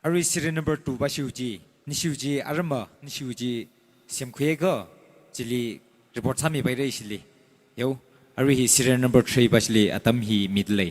Ari serial number 2 basiuji nishiuji arama nishiuji semkhuyega jili report sami bai rei sili yo ari hi serial number 3 basli atam hi midlei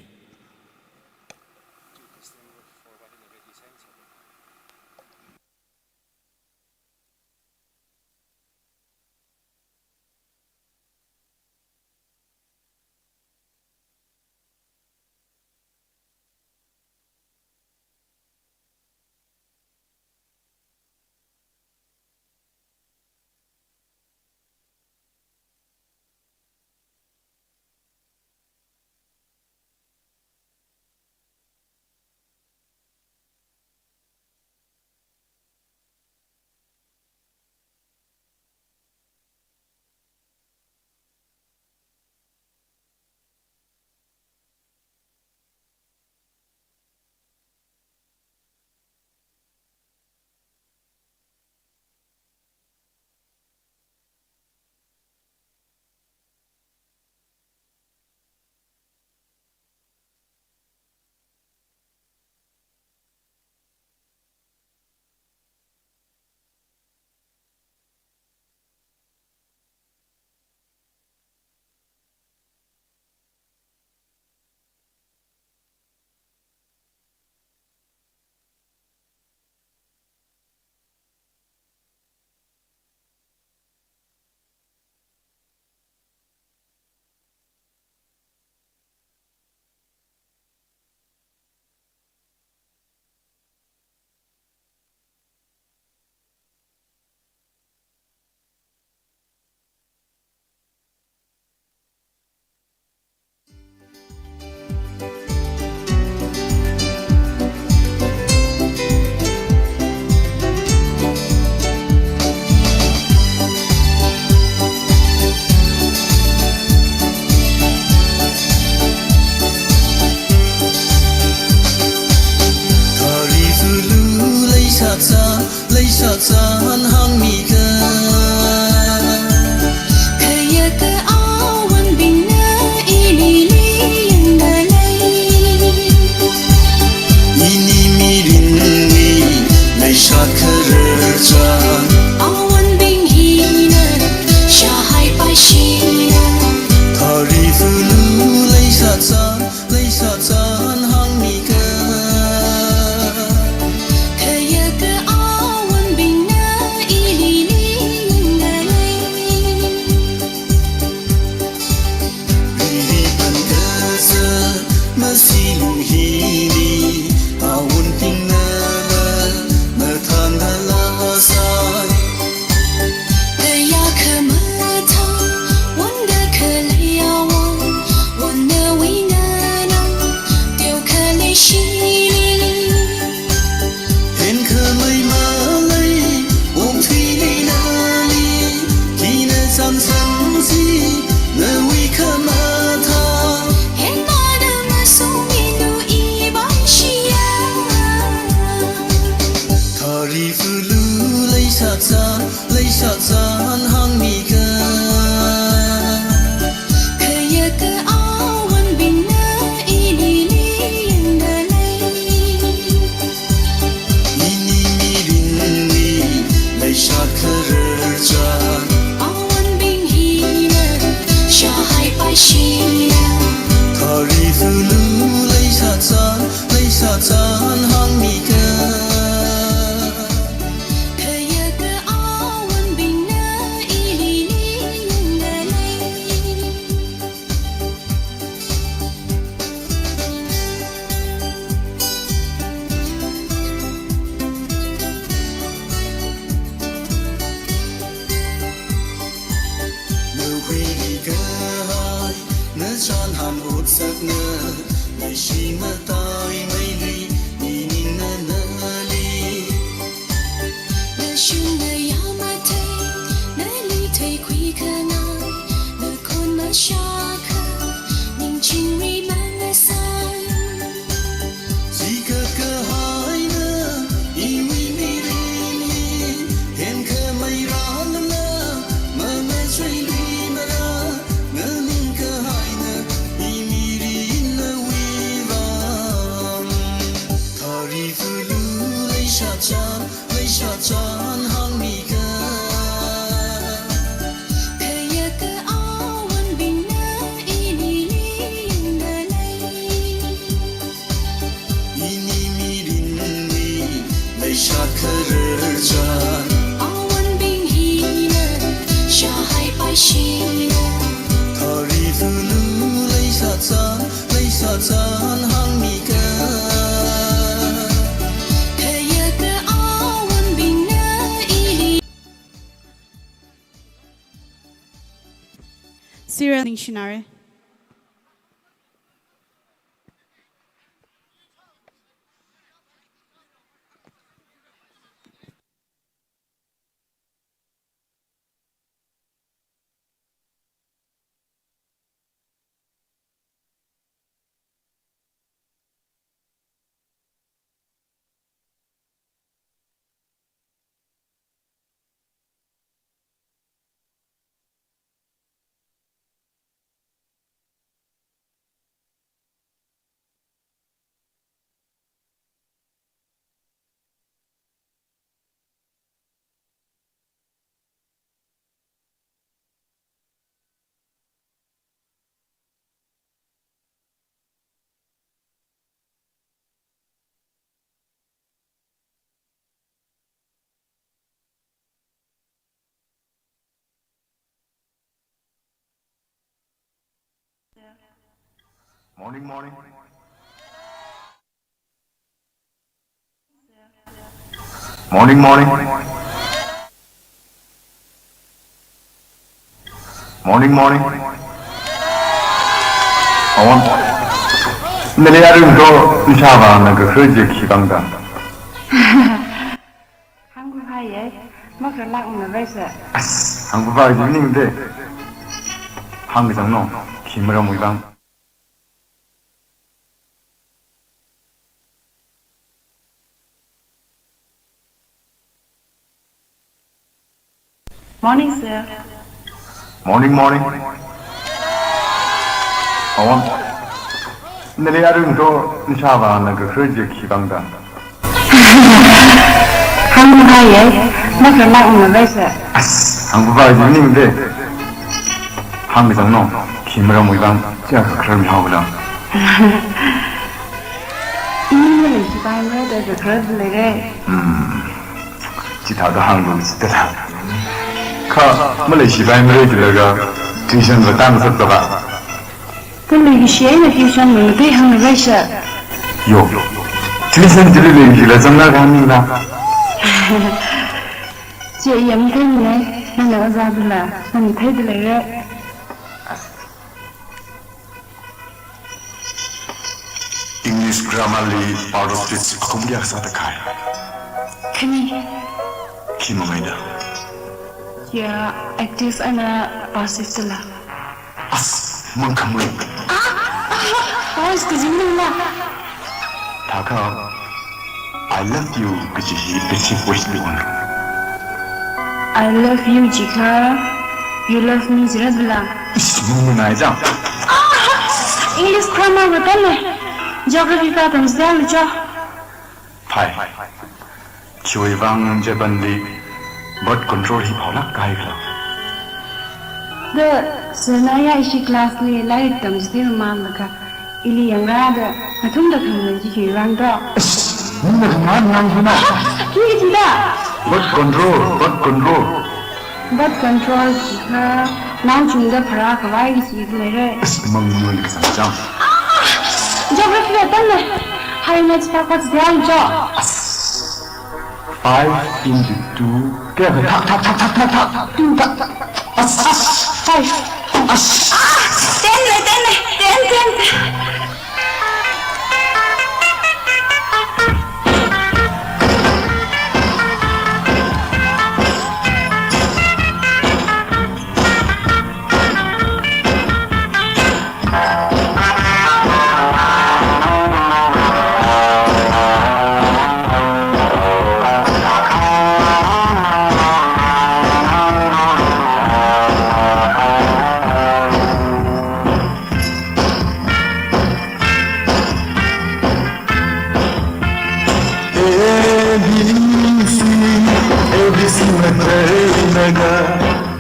Serial Ningshiya. Morning. Morning. 한국하에 먹으려고 오는 거지. 한국아 이닝인데 한국장로 김으로 wuivang. Morning, sir. Morning. 내일 아름도 샤바나 그 흐지 기방다. 한국하에 먹으려고 오는 거지. 한국아 이닝인데 한국장로 김으로 wuivang. 제가 그럼 하고라. 이민을 기반으로 해서 그러길래. 기타도 한국 있더라. 말레이시아에 말해주려가 튜션도 땅섰다가 근데 이시에는 튜션 못해 하는 거지. 요 튜션 들으려기라 장난하는가? 제 영태네 나는 자들라 난 태들래. English grammarly part of this kumbiak satakai. 그니 김어메이다. 야 active ana passive la. 멍카물. Voice 그진들라. 다가 I love you 그지 이때시 보시면. I love you 지카. You love me 지라들라. 무슨 아이자? English grammar 못하네. Geography patterns 대알죠. 파이. wuivang 제반리 birth control ही भावना काहे खला? The Senaya ishi class le light terms de mamaka ili yangrada Nathum da khamna ji wuivang da. Nuna ngang suna. Ki da. Birth control. Birth control ji ka ningshiya phara kawai ji le. Mangmul kisam. Geography pattern high maths packets 대알죠. 5 into 2 kaya tak 2 tak 5 10 10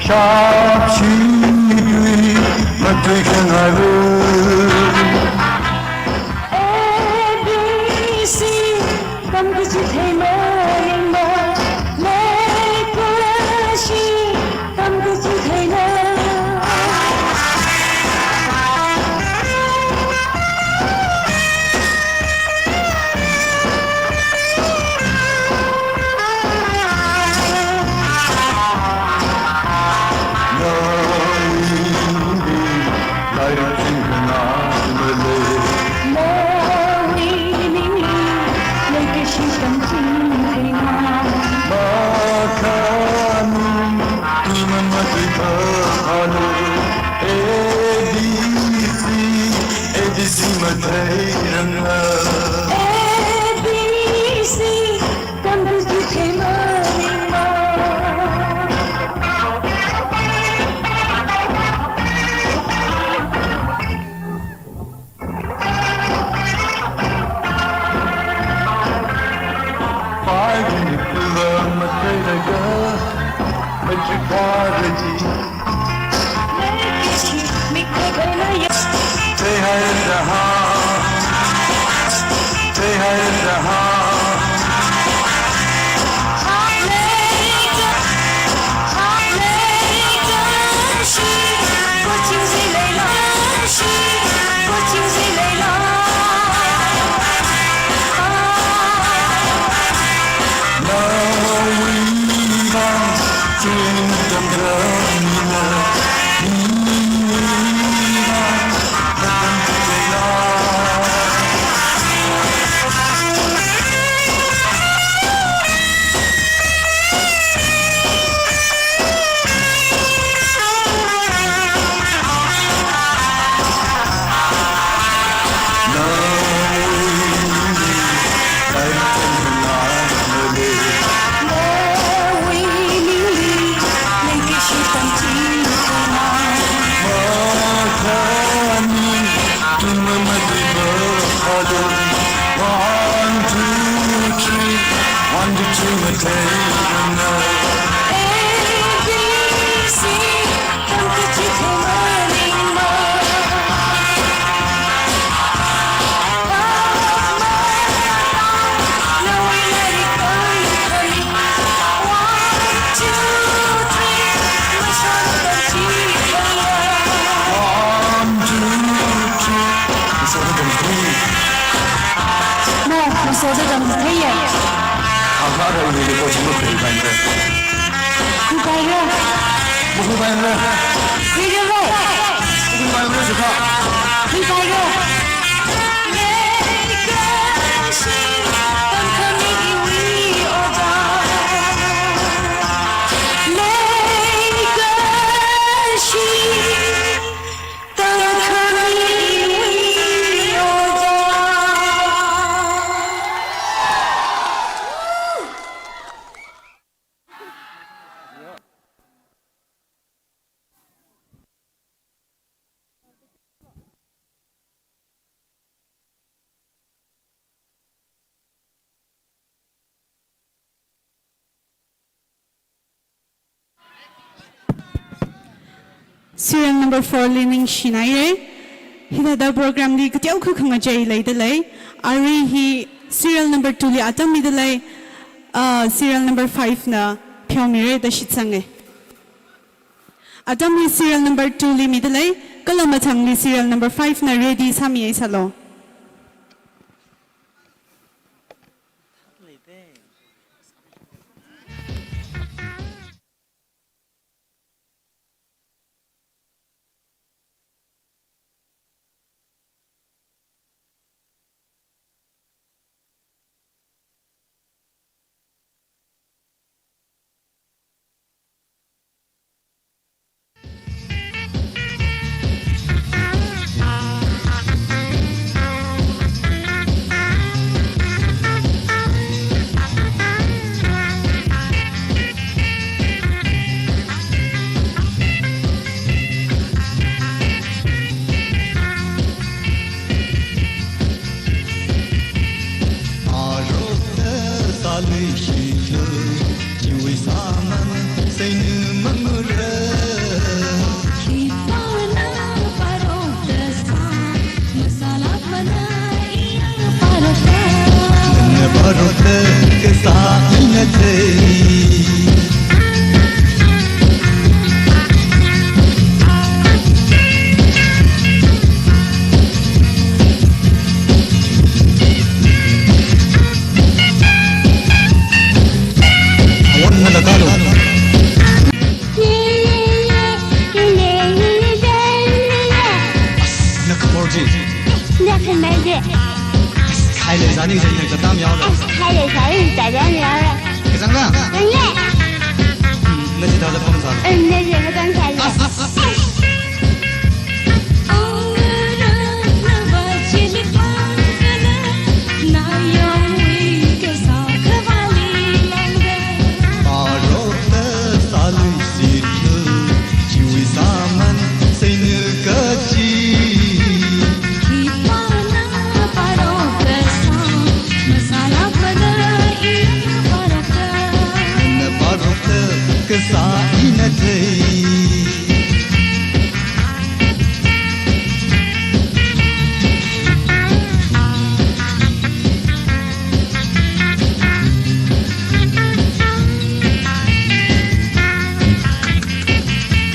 Sharp cheaply, but they can ABC, come to see Taylor, Legacy, come to see Taylor. Serial number 4 leaning Shinaire. Hida program li katiao ku khanga jai lay dalei. Ari hi serial number 2 li atam mi dalei. Serial number 5 na pyomire da shitsange. Atam li serial number 2 li mi dalei. Kalamatang li serial number 5 na ready sami salo. 嘞，啥那个那个大苗子？开的啥人在这边儿？给咱们。人耶。那是他的碰啥？那是我刚才的。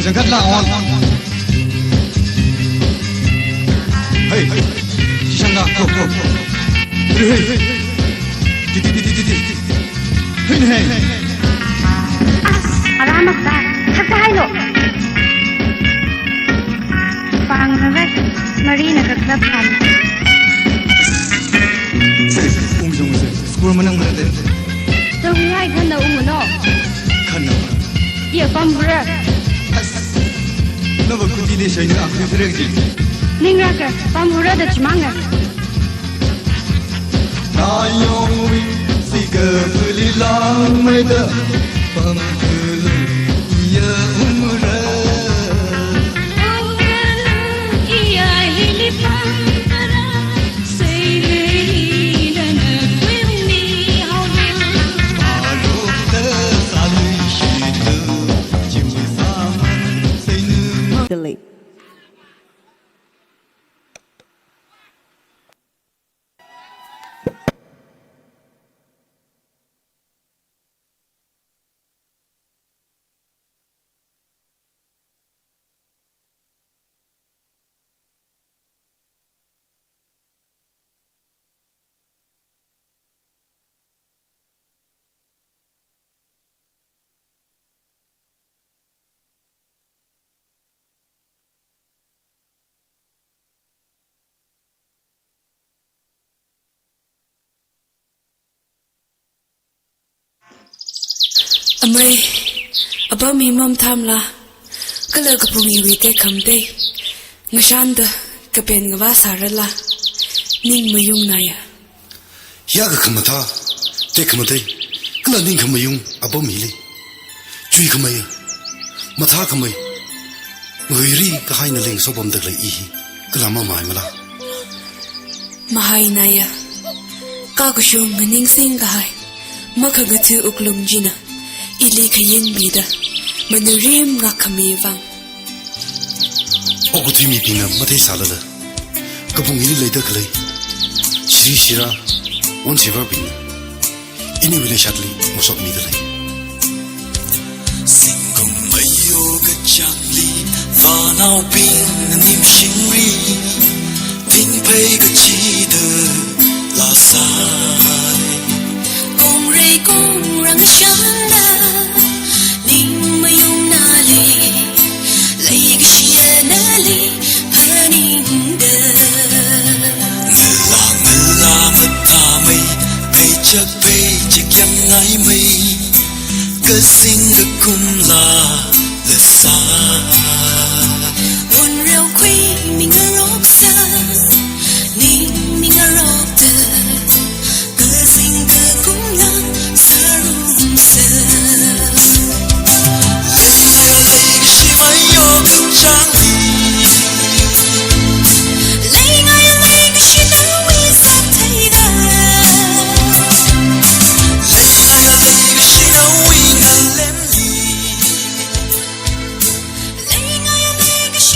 Jangan kat lawan. Hey, jangan go go. Hey, hey, hey. Alamak dah, terkait lo. Panggil Marina ke klub kan. Ungsung. Sekolah menang berada. Terhuyai kan dah no. Kan. Ia pamberat. Nova kuti le shaina akhri teregi. Ningra ke pamberat dah cemanga. Nayong sika puli lang mai da pamkul ia umra. Ia hili pamkara sei lana kwini hauna. Paro ta sali shitu jiwa saman seinu. Dalei. Amei, abang mimam thamla, kalau kepungi wite kamde, ngashanda kepen ngwa sarala, ning mayung naya. Ya ke kamata, te kamate, kalau ning kamayung abang mili, cuy kamay, mata kamay, ngiri kahai naling sobam daglay ihi, kelama mai mala. Mahai naya, kagusyong ning sing kahai, makagatu uklum jina. Ili kayin bida, menurim ngak kami wang. Aku tu mimpi na mati salala, kapung ini leda kalai, siri sira, wan siapa bina, ini boleh syadli masuk midalai. Singkong mayo kecangli, fanau ping nim shingri, ping pei kecida lasai. Gong rei gong rang shanda. Chắc bay chỉ kiếm ngay mây, cứ sinh được cùng là xa. Buồn rêu khuy mình ở rộp xa, ninh mình ở rộp tờ, cứ sinh cứ cũng là xa rung xa. Lấy cái gì mà yêu cứ chẳng đi. Lấy cái gì đâu vì sao thấy đó. She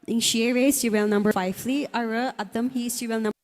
ningshiya serial number 5 li ara atam hi serial number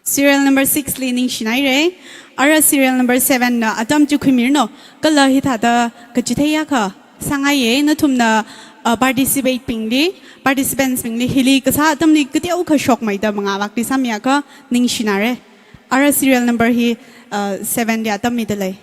Serial number 6 li ningshiya ara serial number 7 na atam chu khimir no kala hithada kachithaya kha sangaye Nathum na participants pingli hili kasa atam ni kitiau kha shock mai da manga wakti samya ka ningshinare ara serial number hi 7 ya atam mi dalei.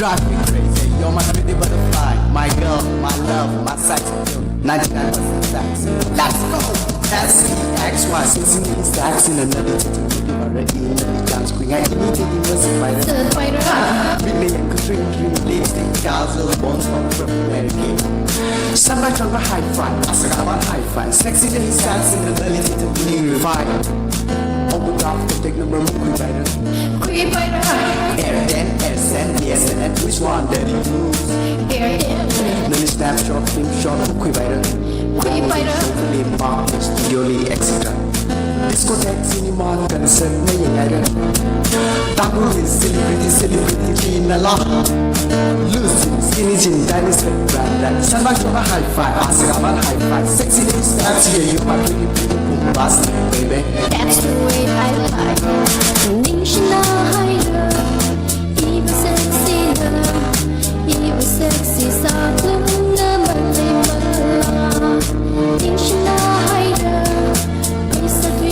Drive me crazy, you're my pretty butterfly, my girl, my love, my sex appeal, 99% sex. Let's go! That's XY, sitting in stacks in another to give her a in chance queen. I need to give us a fighter. Million dream, lipstick, dazzle, bones from America. Sunlight on the high front, I said about high front, sexy little stacks in the ability to be refined. Overdraft to take number one fighter. Air then, yes, and which one that you lose? Air then. Then snapshot, film shot, quick fighter. Totally marked, studioli, etc. Discotheque, cinema, concert, maleilak. Tangkhul is celebrity, teamna. Losing, skinny jean, dinosaur, brand. Sunlight from a high five, ask about high five. Sexy little steps here, you are pretty bombastic, baby. That's the way I like. Ningshiya, even sexy, salak, maleilak. Ningshiya, sexy,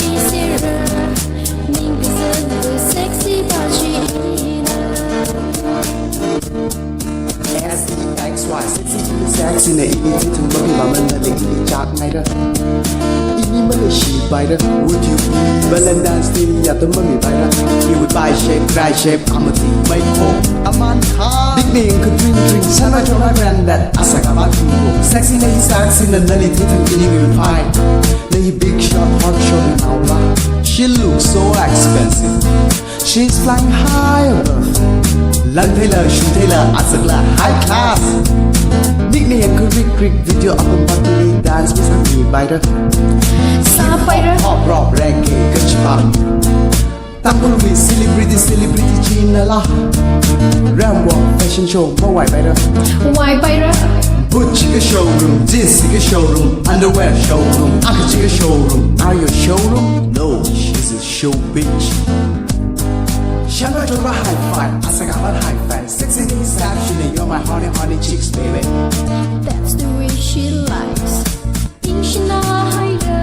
SEXY, sexy to the sex in the easy to look at my little chat nighter. Biter. Would you balance dance till at the mummy biter? You would buy shape, dry shape, I'm a tea, make home. A man car. Big name could drink, son of my granddad, Asakabat. Sexy lady starts in the lily tittle, getting you fine. Lady big shot, hot shot in Aula. She looks so expensive. She's flying high above. Lang Taylor, Shoe Taylor, Asakla, high class. Nickname could Rick video of a buttery dance with a me biter. Pop rock reggae kachpang. Tangkhul is celebrity teamna. Rambo fashion show mawai biter. Why biter? Butch showroom, jeans showroom, underwear showroom, Akachi showroom. Are you a showroom? No, she's a show bitch. Shabba Jabba high five, Asagabat high five. Sexy knees actually, you're my honey chicks, baby. That's the way she likes. Ningshiya,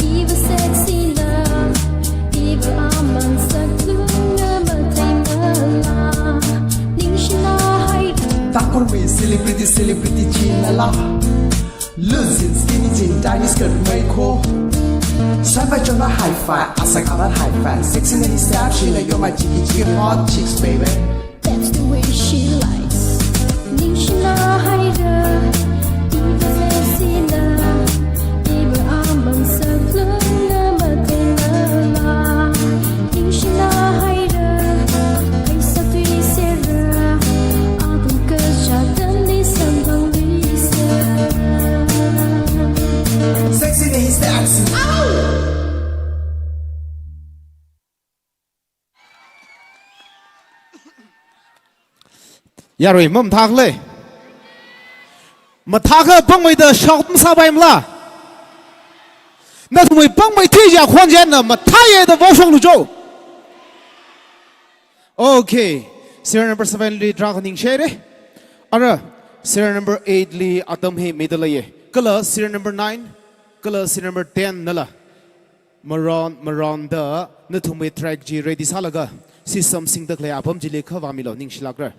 even sexy love, even among Tangkhul is celebrity teamna. Losing skinny jean, tiny skirt, make home. Shabba Jabba high five, Asagabat high five. Sexy knees actually, you're my chicky hot chicks, baby. That's the way she likes. Ningshiya, even sexy love, even among Sexy knees dancing. Yaroi mum Tangkhul. Mataka bangwei de shalam sabai mla. Nathum bangwei tija khuanjian na mataye de washong lujo. Okay, serial number 7 li drag ningshiya. Ara serial number 8 li atam he medalaye. Kala serial number 9, kala serial number 10 nala. Maron the Nathum track ji ready salaga. Si something the clay apam jile khavamilo ningshilagra.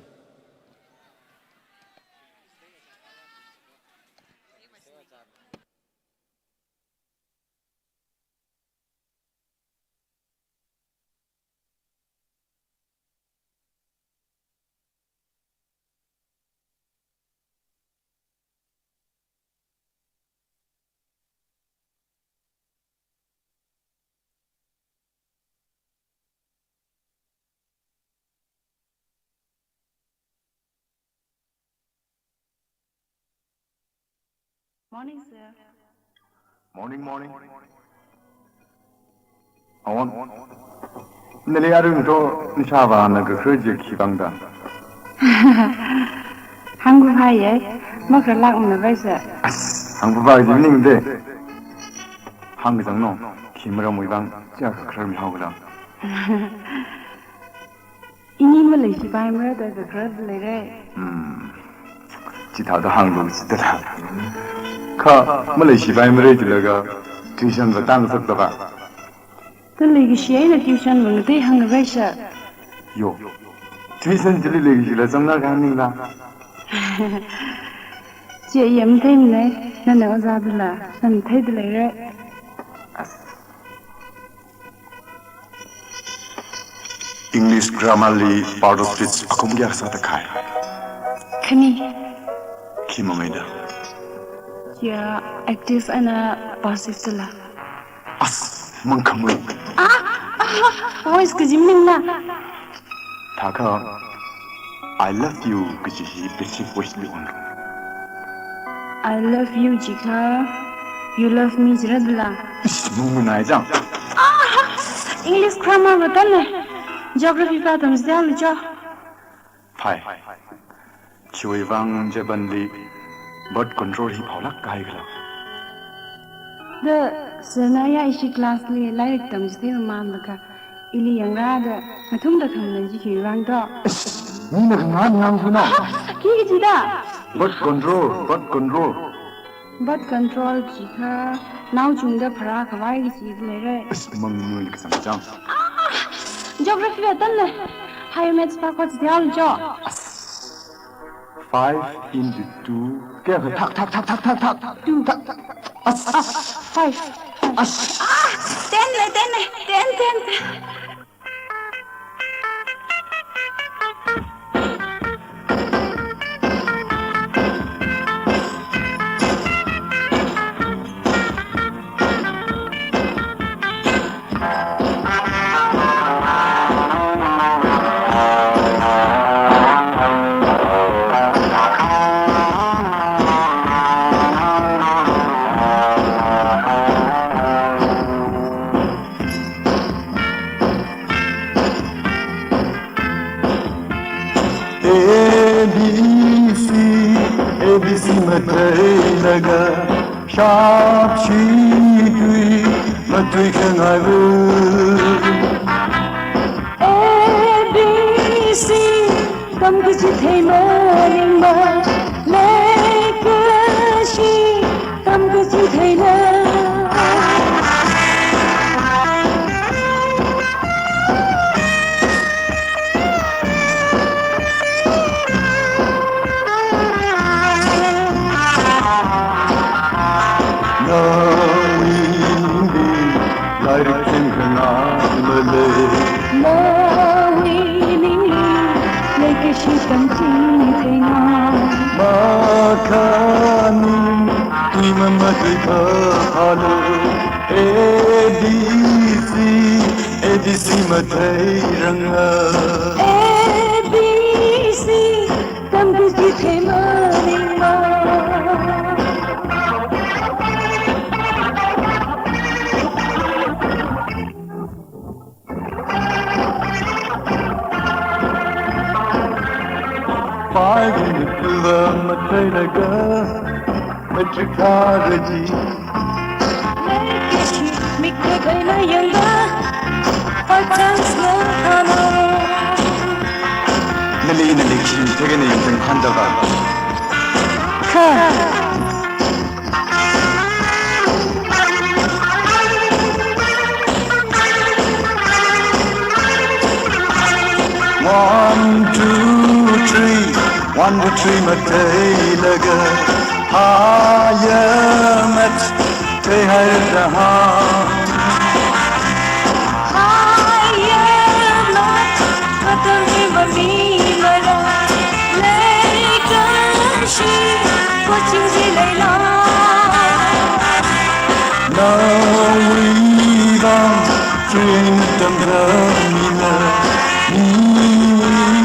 Morning, sir. Morning. Awon. Nili arung to nishava naga khurji khibangda. Hangu hai makra lak na bai sir. Hang ba jimning de. Hang jang no khimra wuivang ja khrar mi hawla. Ini malai si bai mara da ga khrar le re. Chỉ thảo đó hàng lũ chỉ là khá mà lấy sĩ bài mà lấy thì là cái tuition và tăng sức đó bạn Tôi lấy cái xe là tuition mà người ta hàng bai sir. yo tuition chỉ lấy cái là trong đó cái này là Chị em thấy này nên nó ra được là nên thấy được lấy re. English grammarly part of speech akum gyak sa ta khai Khani khi mà da ya active and passive là. mang khamui Voice cái jimning na. tha kha I love you cái gì basic voice li on I love you Jika. You love me Jiradla. mung nai jang English grammar batan ne. Geography ka tam zdal jo. Phải Wuivang Jabanli bird control hi phaulak kai gala The Sanaya ishi class li like tam zdal man ka. Ili yangra da Nathum da kham nan ji wuivang do. ni na ngan ngang su no Ki ji da. bird control But control Jika. Now chungda phara khawai ji le re. mang nu li sang jang Geography batan ne. High maths pa ko zdal jo. 5 into 2 cái thak 5. 10 le 10. ABC maleilak sharp shui matui khangai ABC kam kuch thei maring ma lekashi kam kuch thei la ABC mathai ranga ABC kam kuch thei maring ma five in the maleilak metrikaraji mikhavai na yanga hotnara nali kin 되게 내 인생 판다가 One, two, three, maleilak hayamat teharhan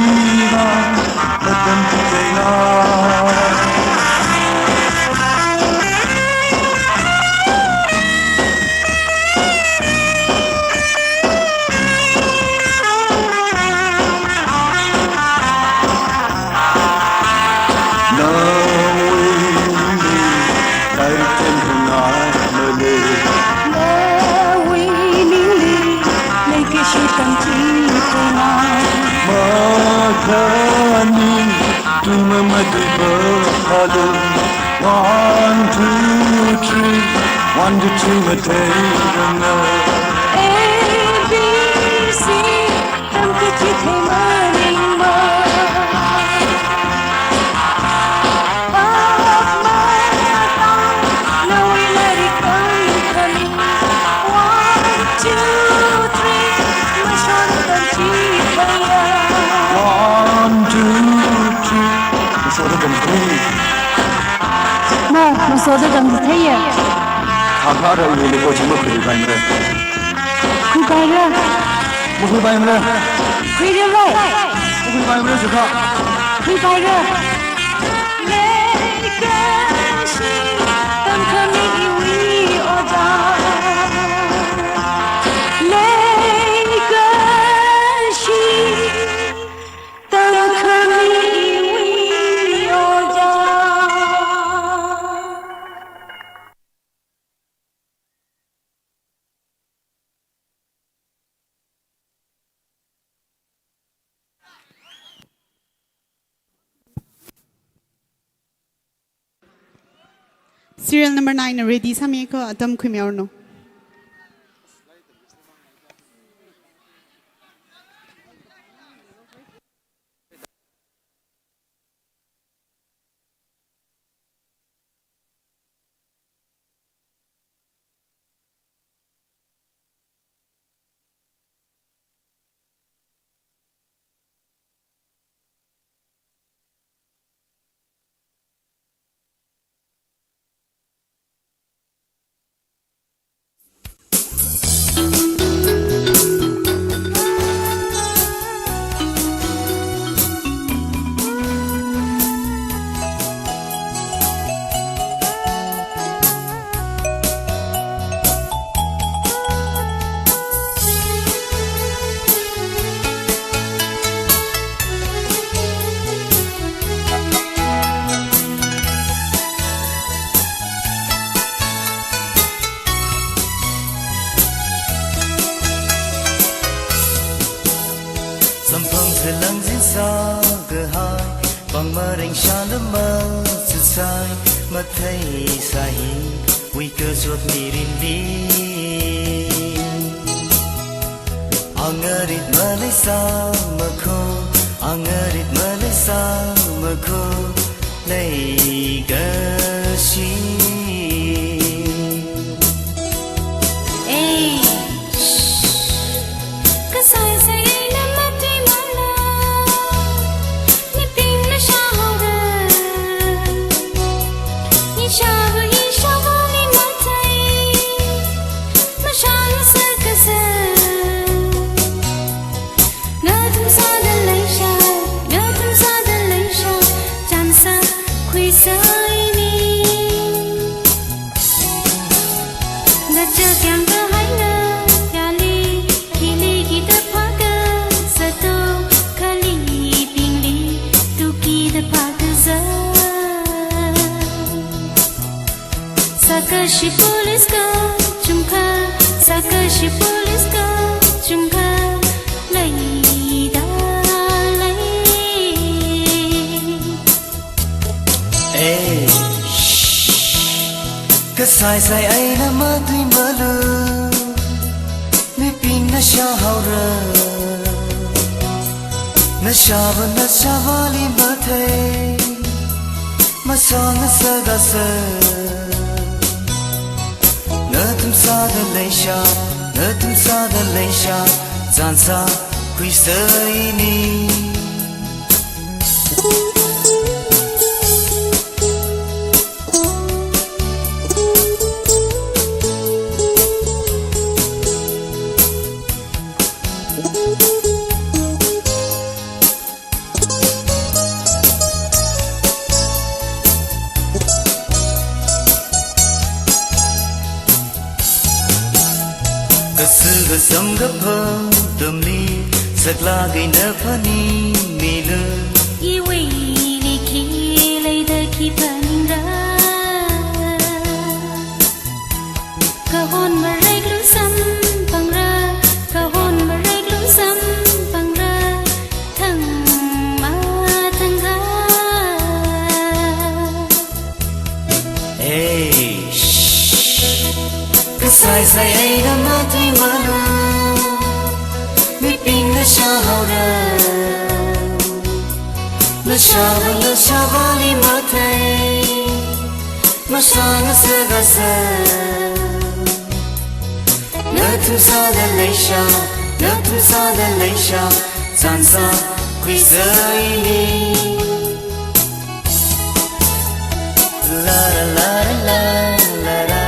wuivang atam theilak khani tuma madiba halu 1 2 3 1 2 matayana A B C tam ke chi thai ma ring ma of my tongue no we let it come coming 1 2 3 ma shon tam chi thaya 1 2 3 so da kam thai ma so da kam thai ya kha ra ye ko chim ko bai mre khu bai ra ko bai mre khu ri bai ko bai mre su kha khu bai ra le ka shi tam khami wi o da le ka shi tam khami wi o da Serial number 9 ready samye ko atam khumyaur no. Sampang telang zin sa gehai Bang mareng shalam ma sesai Matai sahi Wi ke suat mirin di Angarit malai sama ko Angarit malai sama ko Lei gashi Sakashi police ka chumka Sakashi police ka chumka Lai dalei Hey Kasai sai aina ma tui malu Mi pin na sha haura Na shava li ma thai Ma song sa ga sa Nathum sa dalei sha Zan sa kui sai ni Kasam gapa damli sakla gai na pani mele Iwi ni ki lai da ki paninda Kahon marai lu sam pangra Kahon marai lu sam pangra Thang say eina matui manu mi ping na shahora na shavali matai masanga sagasa Nathum sa dalei sansa quisaini la la la la la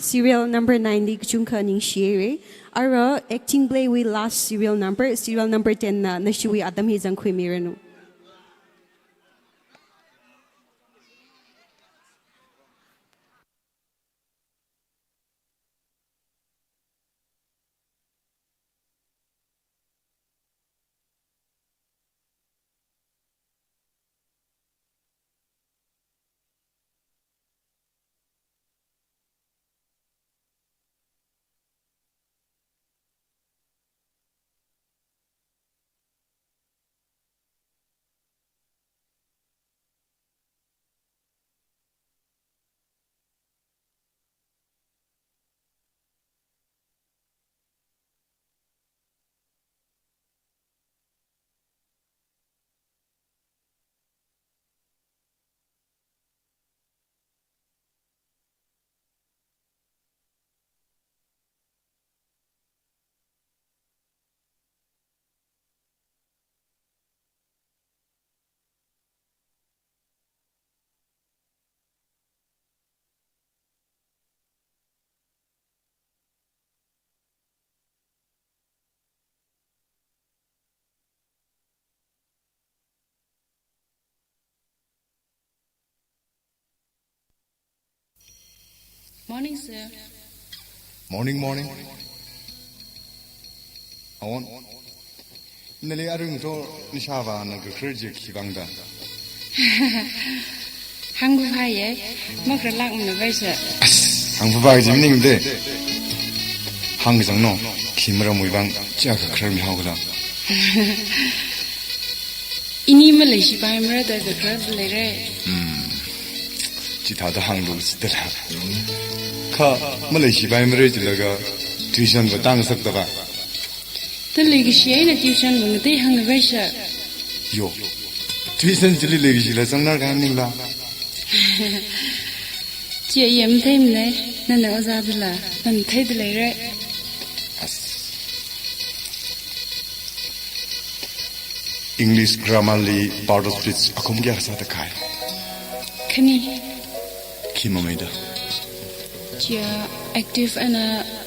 Serial number 9 ningshiya. Ara acting play with last serial number 10 na ishiwui atam hi jangkhui miranu. Morning, sir. Morning. Awon. Nele arung to nishava na gkrje khibangda. Hangu haye, makra lak mna vaisa. Hangfu ba jimning de. Hang jang no khimra wuivang cha khrar mi hawla. Ini Malaysia bai mra da gkra le re. Chitha hang lu sidra. Ka Malaysia bai mra jilaga tuition ba tang sakta ba. Ta legi shiai na tuition bang te hang vaisa. Yo. Tuition jili legi jila sangnar ga ning la. Chị yếm thêm này, nên nó ra thì là mình thấy từ lấy đấy. English grammar li part of speech akum kya sa ta khai. Khani. Khi mà mày đó. Chị active and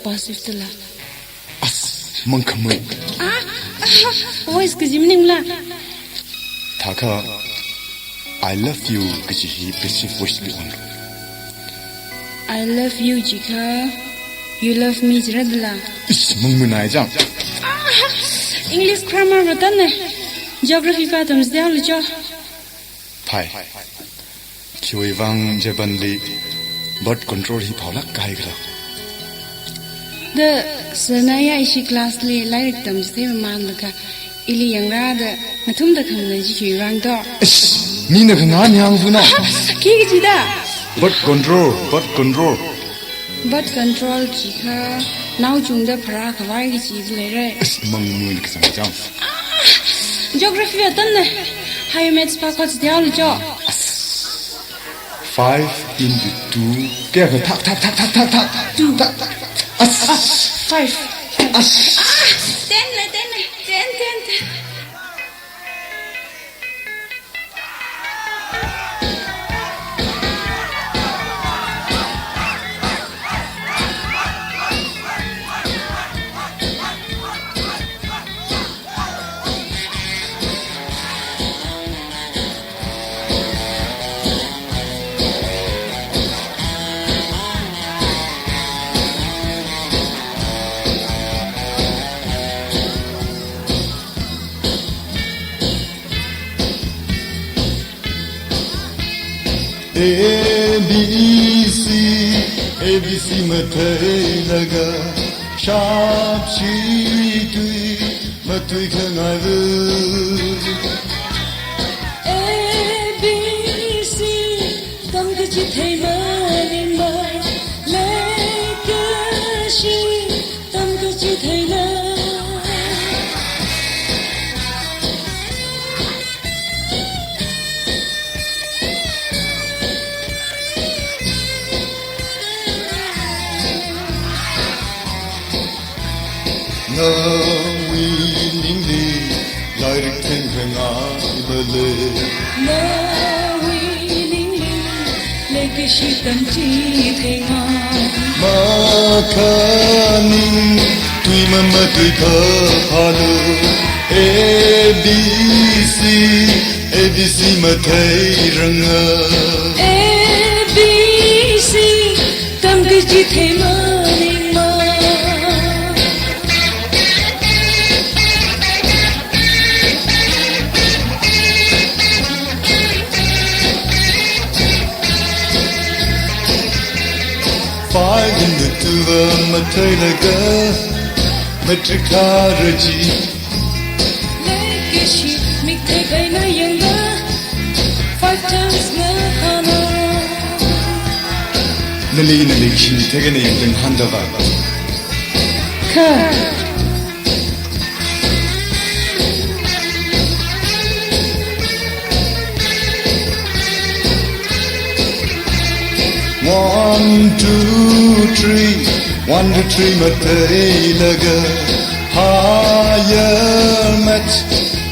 passive từ là. Mong khăm mày. Voice cái gì mình là. Thaka I love you cái gì hi passive voice li on. I love you, Jika. You love me, Jiradla. Mong mình ai chăng? English grammar mà tân này. Geography pa tầm zdeo là cho. Thai. Wuivang jabanli bird control hi phaulak kai gra. The sanaya ishi class li lai tầm zdeo man laka. Ili yangrada Nathum da kham na ji wuivang do. Ni na khanga nyang su na. Ki ki ji da? Bird control. Bird control Jika. Now jungda phara khawai ki ji le re. Mang mu ni kisang jang. Geography wa tan ne. High maths pa ko zdeo là cho. 5 into 2 kaya ka tak 2 5 10 10 ABC ABC maleilak sharp she matui khangaru ABC tam ke chi thai ma ning ma like shi tam ke chi thai la no willingly like Tangkhul na willingly like shi tam chi thai ma makani tui mama tui phalu ABC ABC maleilak ABC tam ke chi thai ma ning ma 5 in the tuva maleilak matrikaraji like shi mikhavai na yanga 5 times na hana nali shi tegene yang handava ka 1 2 3 1 2 3 maleilak higher mat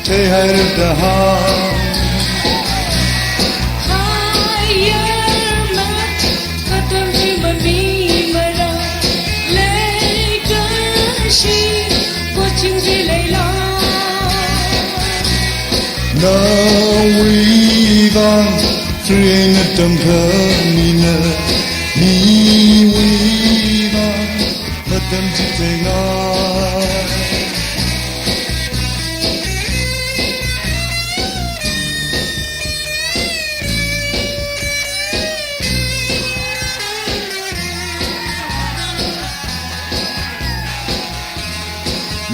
tehar ha no wuivang eina teamna ni wuivang atam teilak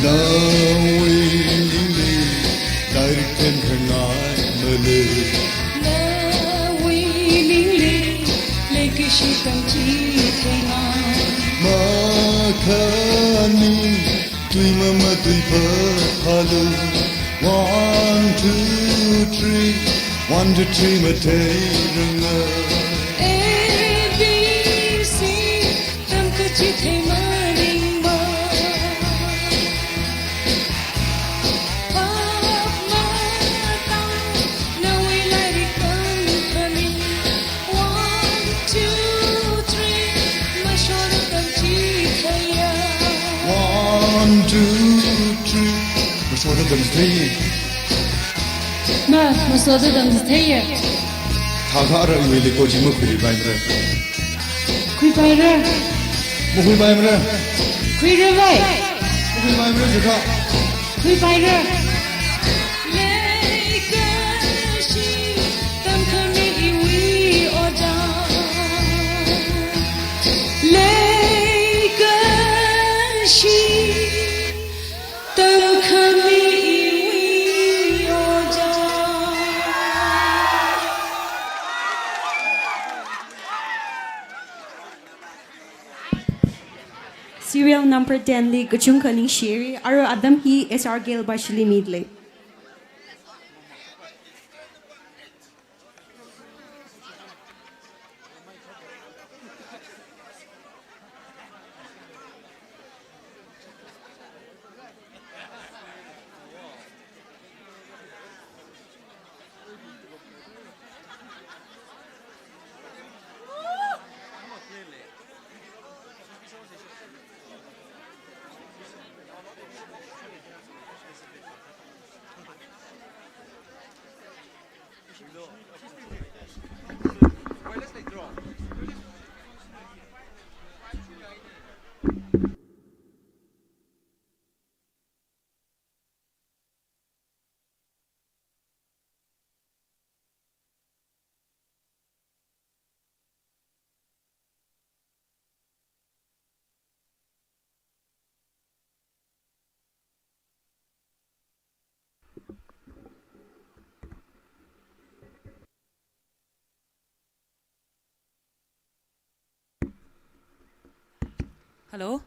no willingly like Tangkhul na willingly like shi tam chi thai ma makani tui mama tui phalu 1 2 3 1 2 3 maleilak ABC tam ke chi thai ma ning ma pa ma ta na we like it come coming 1 2 3 ma shoulder tam chi thai ya 1 2 3 mashoda dam three ma so da dam thai ya thara wele ko ji mukri baimra kui pai ra mukri baimra kui ra vai mukri baimra jikha kui pai ra like shi tam khami wi o ja like shi tam khami wi o ja Serial number 10 li kuchungka ningshiya aro atam hi SRKL bashili midle. Hello.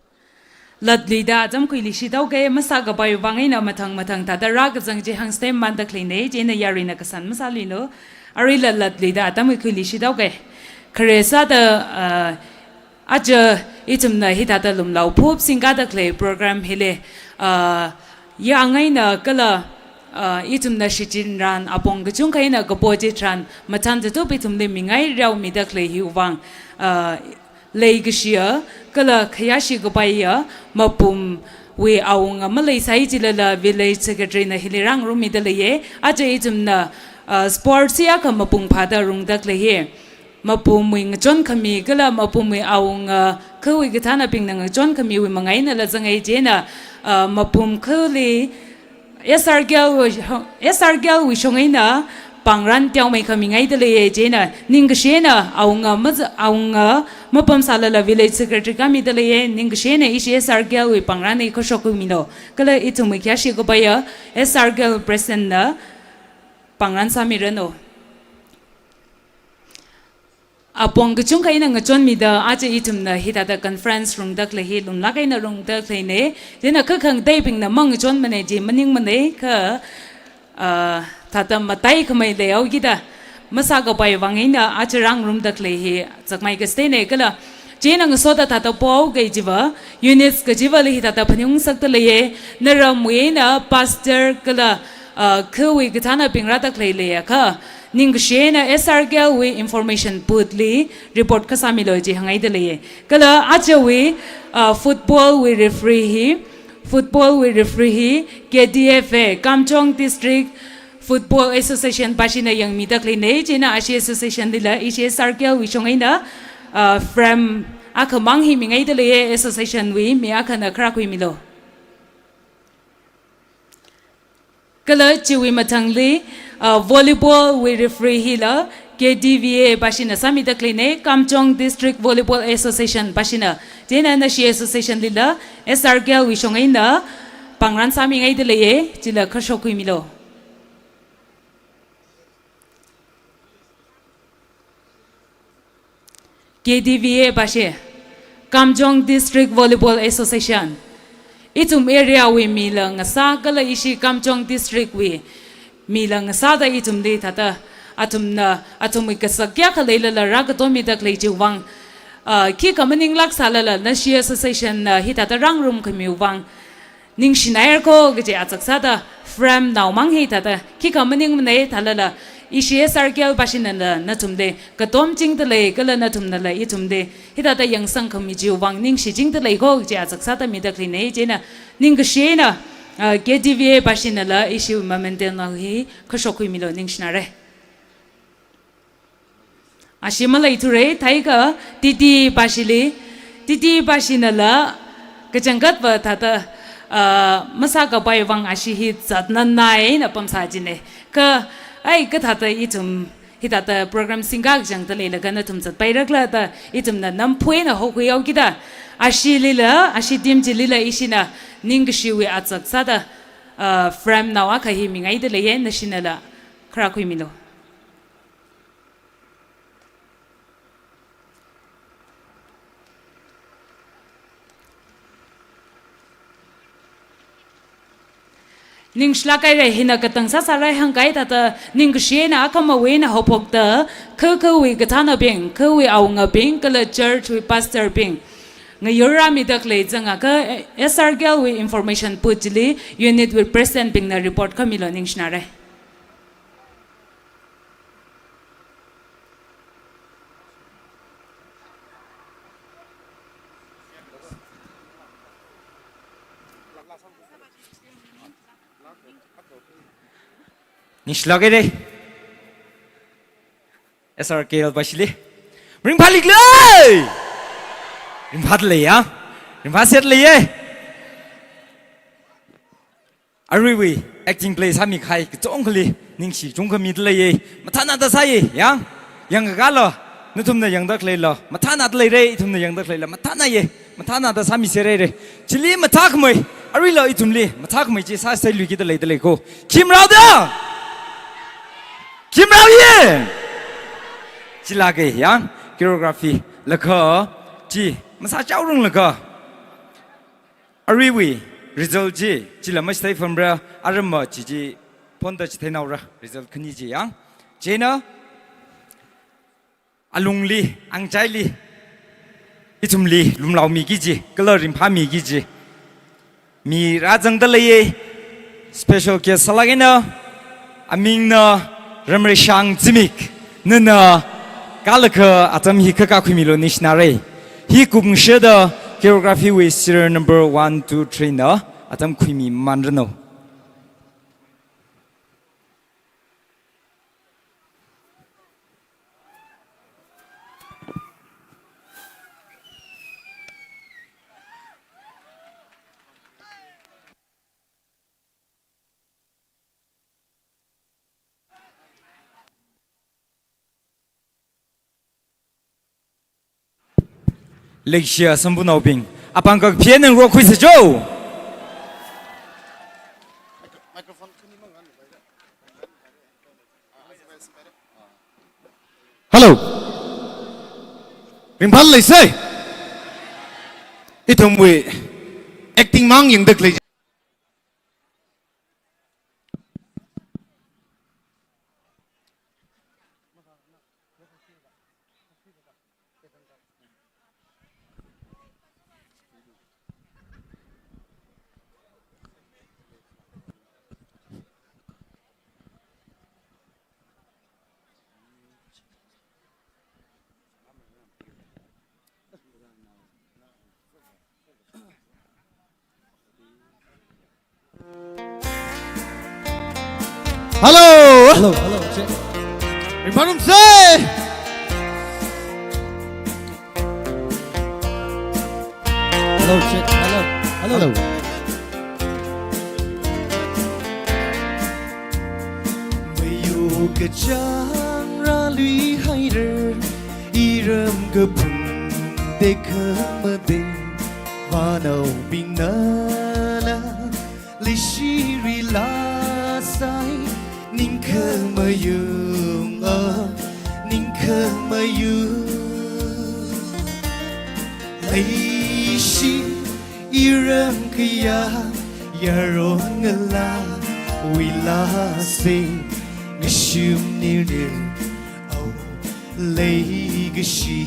Ladlida jam kui li shidau ge masa ga bai wangai na mathang ta da rag jang je hang stem man da kline je na yari na kasan masali lo ari ladlida tam kui li shidau ge kresa da aja itum na hita da lum lau pop singa da clay program hele ya ngai na kala itum na shichin ran apong ga chung kai na ga poje tran machan je to bitum le mingai rau mi da clay hi wang leisalala kala khayashi go baya mapum we awung malay sai jilala village secretary na hilirang rumi dalaye aja ijumna sports ya ka mapung phada rungdak lehe mapum wing jon khami kala mapum we awung khawi githana ping nang jon khami we mangai na la jangai jena mapum khali SRKL we shongai na pangran tiao mai khami ngai dalaye jena ningshiya awung mapam salala village secretary kami dalei ningshiya SRKL we pangran e khoshoku mino kala itumi kyashi go baya SRKL president na pangran samirano apong gchung kai na ngachon mi da aje itum na hita da conference room dak le hi lum la kai na room dak le ne jena khakhang dai ping na mang chon mane ji maning mane ka thata matai khamai le au gida masa ga bai wangina acharang room dak le hi chakmai ga stay ne kala jenang soda thata pau ge jiwa units ga jiwa le hi thata phanyung sak ta le ye naram we na pastor kala khawi ga thana pingra dak le le kha ningshiya SRKL we information putli report kasami lo ji hangai de le kala acha we football we referee hi KDF Kamchong district Football Association pasina yang midak line jena Asia Association dila SRKL we shongaina from akamang hi mingai dele association we me akana krakui milo kala chiwi matangli volleyball we referee hila KDVA pasina samidak line Kamchong District Volleyball Association pasina jena na Asia Association dila SRKL we shongaina pangran sami ngai dele jila khashokui milo KDVA bashe Kamchong District Volleyball Association itum area we milang sa kala ishi Kamchong District we milang sa da itum de thata atum ka sakya khalei lala ragatomi dak lei jiwang ki kamaning lak salala nashia association hi thata rang room khami wang ningshiya ko ge achaksa da from now mang hi thata ki kamaning nei thalala SRKL pasina na Nathum de katomtheilak le kala Nathum na la itum de hita ta yang sang khami jiwang ningshiya le ko je achaksa ta midakli nei jena ningshiya KDVA pasina la ishiwui mamenten na hi khashokui milo ningshiya re ashimala iture thaiga titi pasina la kachangat ba thata masaka baiwang ashi zatna nai na pamsa jine ka ai ka thata itum hitata program singak jang ta le ga na tum chat pairakla ta itum na nam phoi na ho khuyau kida ashi dim jilila ishina ningshiya achak sada from nawa kha hi mingai de le ye nationala khra khui milo ningshiya kai re hina ka tangsa sarai hangkai tata ningshiya na akama we na hopok ta kha we gathana beng kha we aunga beng kala church we pastor beng ngayura mi dak le janga ka SRKL we information putli unit with president beng na report kamilo ningshiya re Nishlagere SRKL basili ring phalik le ring phat le ya ring phat set le ye ariwi acting play sami khai chong khali ningshi chung khami le ye mathana da sai yang ga lo nuthum na yang dak le lo mathana le re thum na yang dak le lo mathana da sami se re chili mathak mai ari lo itum le mathak mai chi sa sai lu ki da le ko kim rao da Kim Rao Yin Chilage yang choreography laka ji masa chao rung laka Ariwi result ji jila mas tai fambra arama ji ponda ji tenaura result khni ji yang jena alungli angjaili itumli lumlau mi gi ji coloring pha mi gi ji mi rajang dalei special guest salagina amingna ramre shang jimik nana kalaka atam hi ka khumilo nishnare hi kung sheda choreography with serial number 1 2 3 na atam khumi manrano ningshiya sambunau bing apang ka phien nang ro khoi se jo Hello. Rimphal lấy say. Ít thông về acting mang những được lấy. Hello. Hello. Hello. Rimphal say. Hello. Hello. Hello. Mayu ke chang ra lui hai re iram ke pun de ke ma de va nau bing na la li shi ri la sai ning ke ma yung ning ke ma yung lai shi iram ke ya ro ngala we la say ngishum ni ni oh lei gishi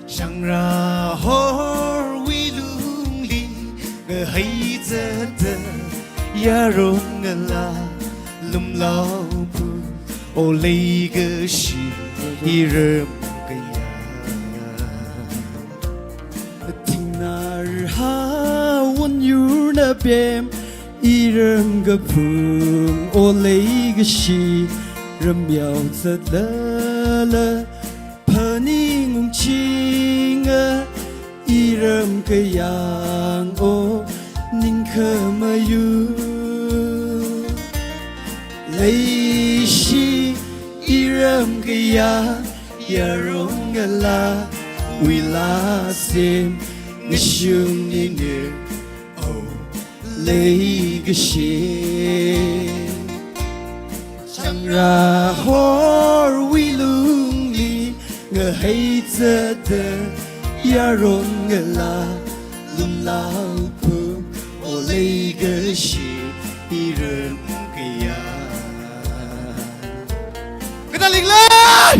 chang ra hor we lung li ge hai za de ya ro ngala lum lao pu o lei gishi iram ke ya tinar ha won yu na bem iram ga phung o lei ga shi ram yao za la la paning ching iram ga yang o ning kha ma yu lei shi iram ga ya rong ga la we la sim nishung ni ne lấy cái gì chẳng ra hoa vi lung li ngờ hay giờ đờ ya rong ngờ la lum lao pu ô lấy cái gì đi rừng cái ya Người ta lên lên.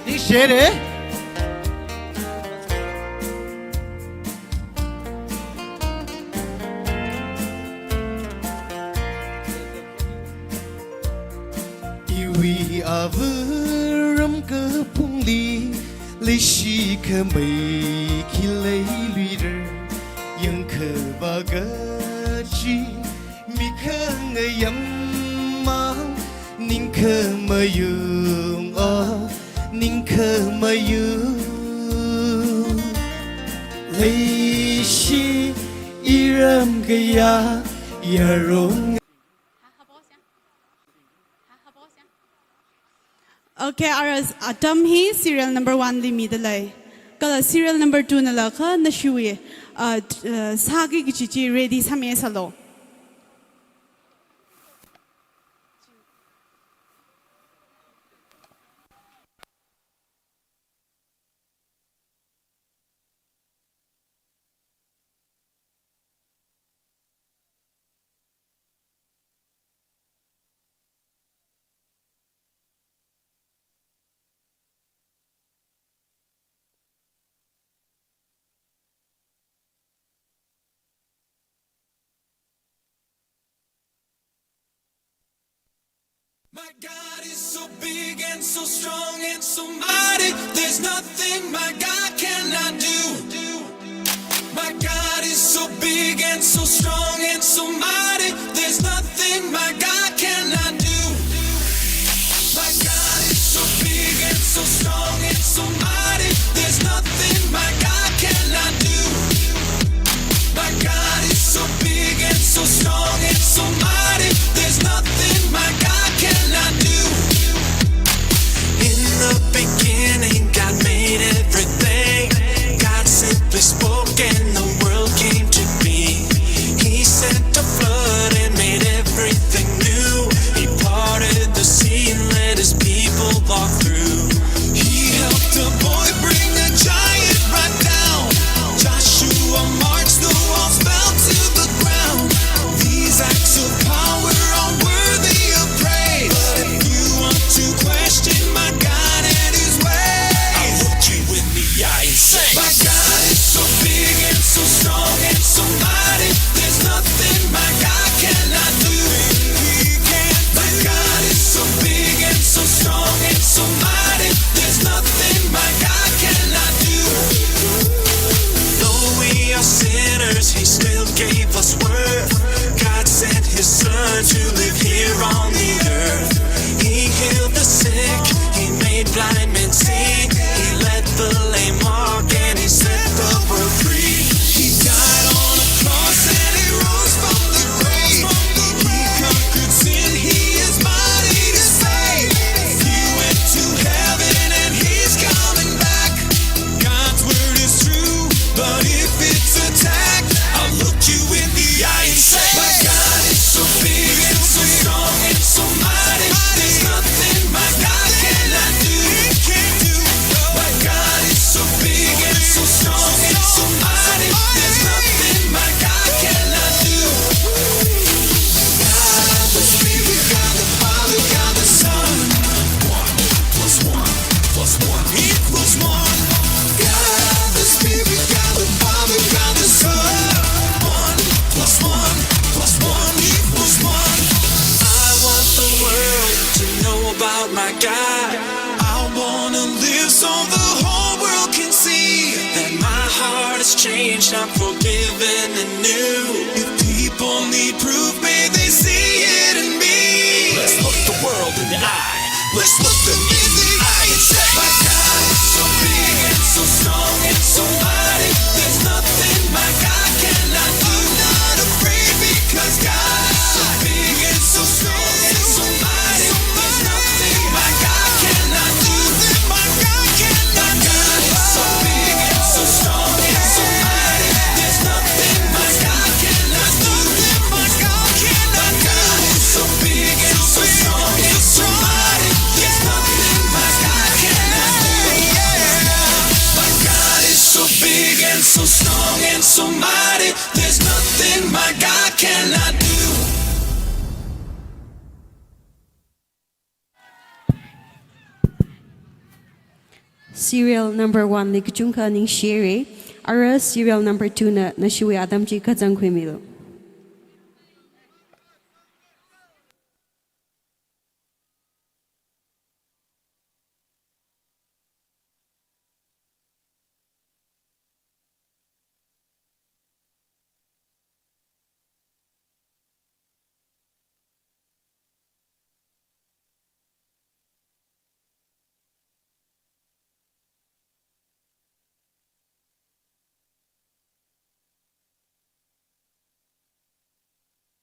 Đi xe đấy. Iwi avuram ke pungli li shi ke mai ki lei lui re yang ke ba ga chi mi ke nge yam ma ning ke ma yung ning ke ma yung lei shi iram ke ya rong. Okay, aras atam hi serial number 1 li mi dalei. Kala serial number 2 na la kha na ishiwui. Sagi gi chi ready same salo. My God is so big and so strong and so mighty. There's nothing my God cannot do. My God is so big and so strong and so mighty. There's nothing my God cannot do. My God is so big and so strong and so mighty. There's nothing my God cannot do. My God is so big and so strong and so mighty. There's nothing my God cannot do. In the beginning, God made everything. God simply spoke and the world came to be. He sent a flood and made everything new. He parted the sea and let his people walk through. He helped a boy bring a giant right down. Joshua marched, the walls fell to the ground. These acts of power are worthy of praise. But if you want to question my God and his ways, I'll look you in the eye and say, my God is so big and so strong and so mighty. There's nothing my God cannot do. He can't. My God is so big and so strong and so mighty. There's nothing my God cannot do. Though we are sinners, he still gave us worth. God sent his son to live here on the earth. He healed the sick, he made blind men see. He led the lame walk and he set the world free. He died on a cross and he rose from the grave. He conquered sin, he is mighty to save. He went to heaven and he's coming back. God's word is true, but if it's attacked, I'll look you in the eye and say, my God is so big and so strong and so mighty. There's nothing my God cannot do. My God is so big and so strong and so mighty. There's nothing my God cannot do. God the Spirit, God the Father, God the Son. 1+1+1=1. God the Spirit, God the Father, God the Son. 1+1+1=1. I want the world to know about my God. I wanna live so the whole world can see that my heart has changed, I'm forgiven and new. If people need proof, may they see it in me. Let's look the world in the eye. Let's look them in the eye and say, my God is so big and so strong and so mighty. There's nothing my God cannot do. I'm not afraid because God is so big and so strong and so mighty. There's nothing my God cannot do. My God cannot do. My God is so big and so strong and so mighty. There's nothing my God cannot do. My God cannot do. My God is so big and so strong and so mighty. There's nothing my God cannot do. My God is so big and so strong and so mighty. There's nothing my God cannot do. Serial number 1 ni kuchungka ningshiya. Ara serial number 2 na ishiwui atam ji kazangkhui milo.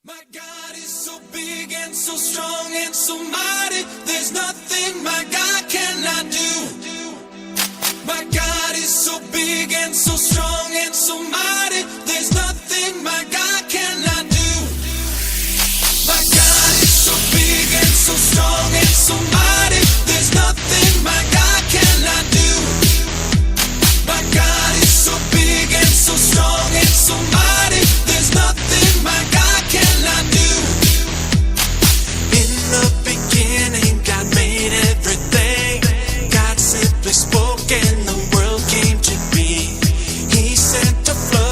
My God is so big and so strong and so mighty. There's nothing my God cannot do. My God is so big and so strong and so mighty. There's nothing my God cannot do. My God is so big and so strong and so mighty. There's nothing my God cannot do. My God is so big and so strong and so mighty. There's nothing my God cannot do. In the beginning, God made everything. God simply spoke and the world came to be. He sent a flood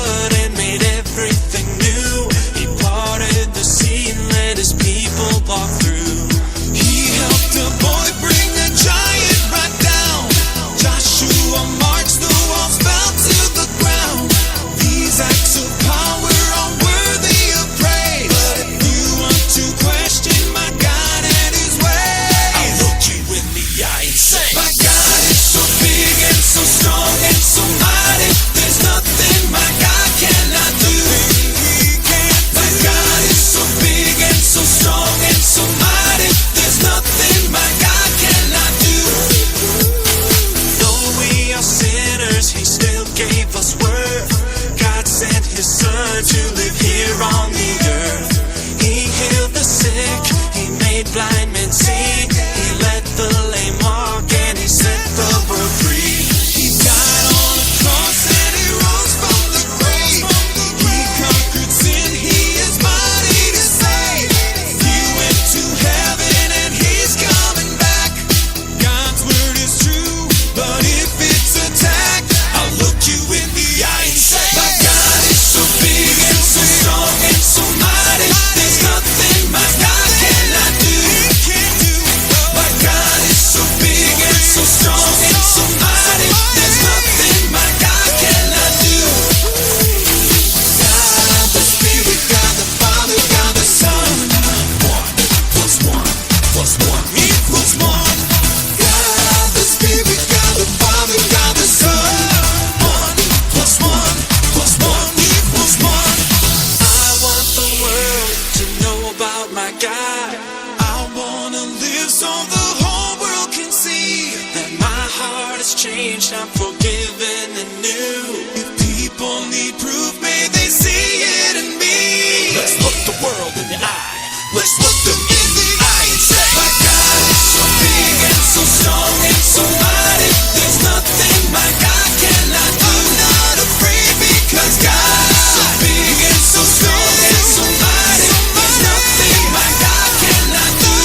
has changed, I'm forgiven and new. If people need proof, may they see it in me. Let's look the world in the eye. Let's look them in the eye and say, my God is so big and so strong and so mighty. There's nothing my God cannot do. I'm not afraid because God is so big and so strong and so mighty. There's nothing my God cannot do.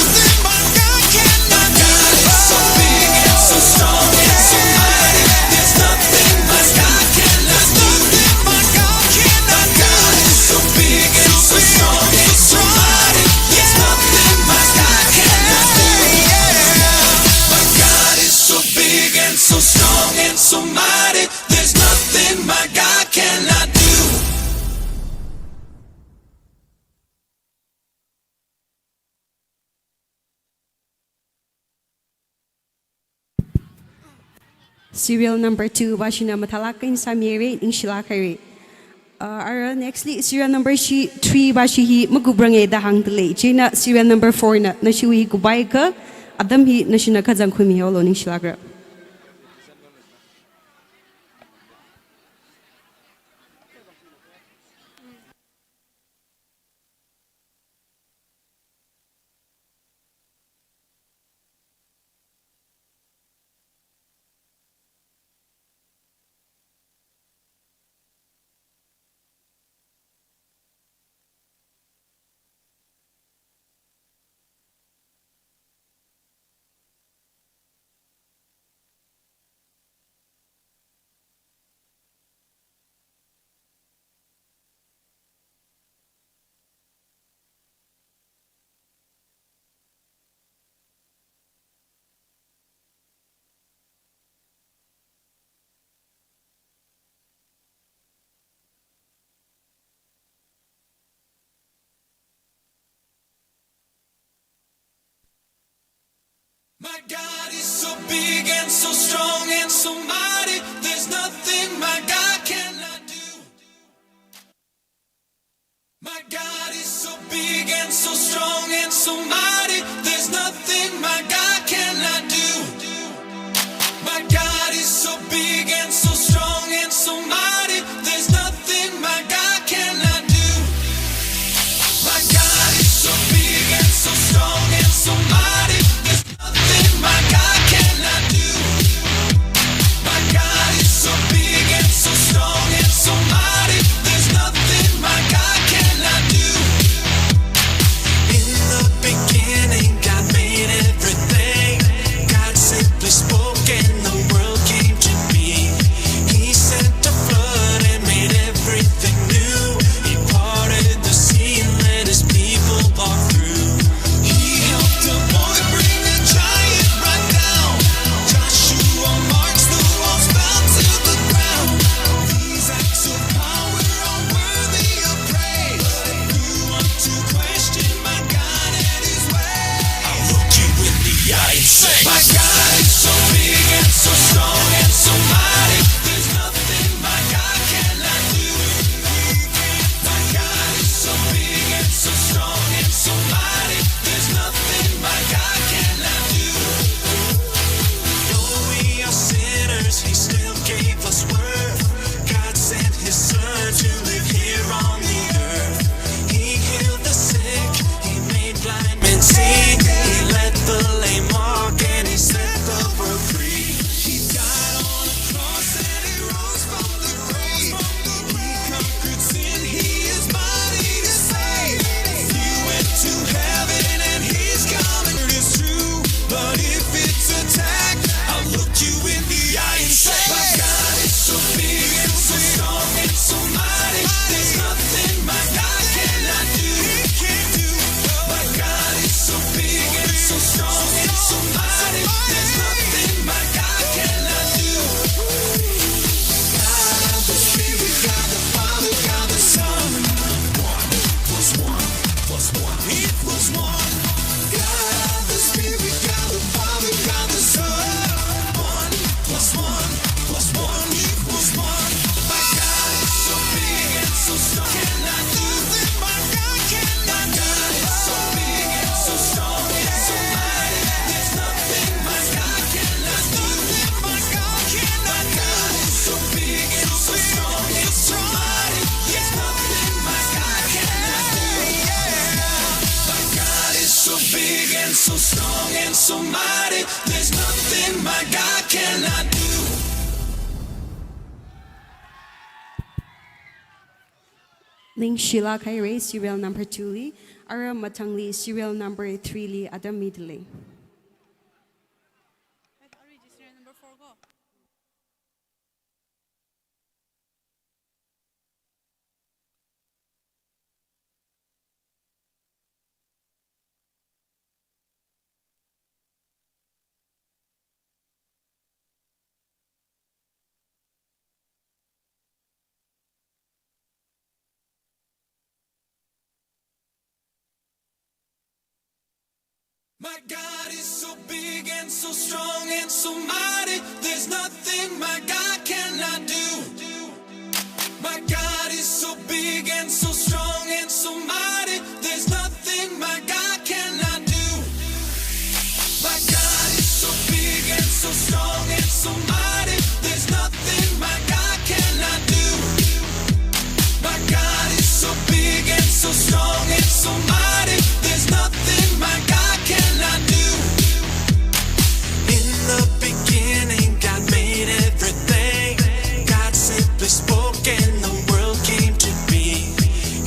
My God is so big and so strong and so mighty. There's nothing my God cannot do. My God is so big and so strong and so mighty. There's nothing my God cannot do. My God is so big and so strong and so mighty. There's nothing my God cannot do. Serial number 2 bashina matalakin samire ningshila kare. Ara nextly serial number 3 bashi magubrange dahang dalei. Jina serial number 4 na nashiwi gubai ka adam hi nashina kajang khumi holo ningshila kare. My God is so big and so strong and so mighty. There's nothing my God cannot do. My God is so big and so strong and so mighty. There's nothing my God cannot do. My God is so big and so strong and so mighty. There's nothing my God cannot do. My God is so big and so strong and so mighty. There's nothing my God cannot do. My so mighty. There's nothing my God cannot do. ningshiya khalei serial number 2 li ara matangli serial number 3 li atam midle. My God is so big and so strong and so mighty. There's nothing my God cannot do. My God is so big and so strong and so mighty. There's nothing my God cannot do. My God is so big and so strong and so mighty. There's nothing my God cannot do. My God is so big and so strong and so mighty. There's nothing my God cannot do. In the beginning, God made everything. God simply spoke and the world came to be.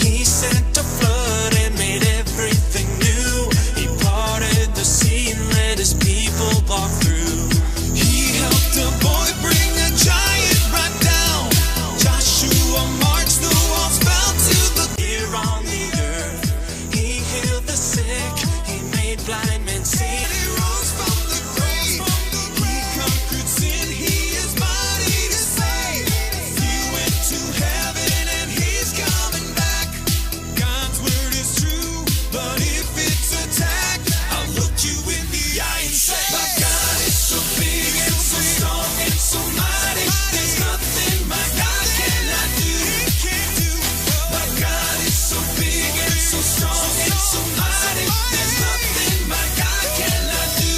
He sent a flood and made everything new. He parted the sea and let his people walk through. He helped a boy bring a giant right down. Joshua marched, the walls fell to the here on the earth. He healed the sick, he made blind men see. He rose from the grave, he conquered sin, he is mighty to save. He went to heaven and he's coming back. God's word is true, but if it's attacked, I'll look you in the eye and say, my God is so big and so strong and so mighty. There's nothing my God cannot do. My God is so big and so strong and so mighty. There's nothing my God cannot do.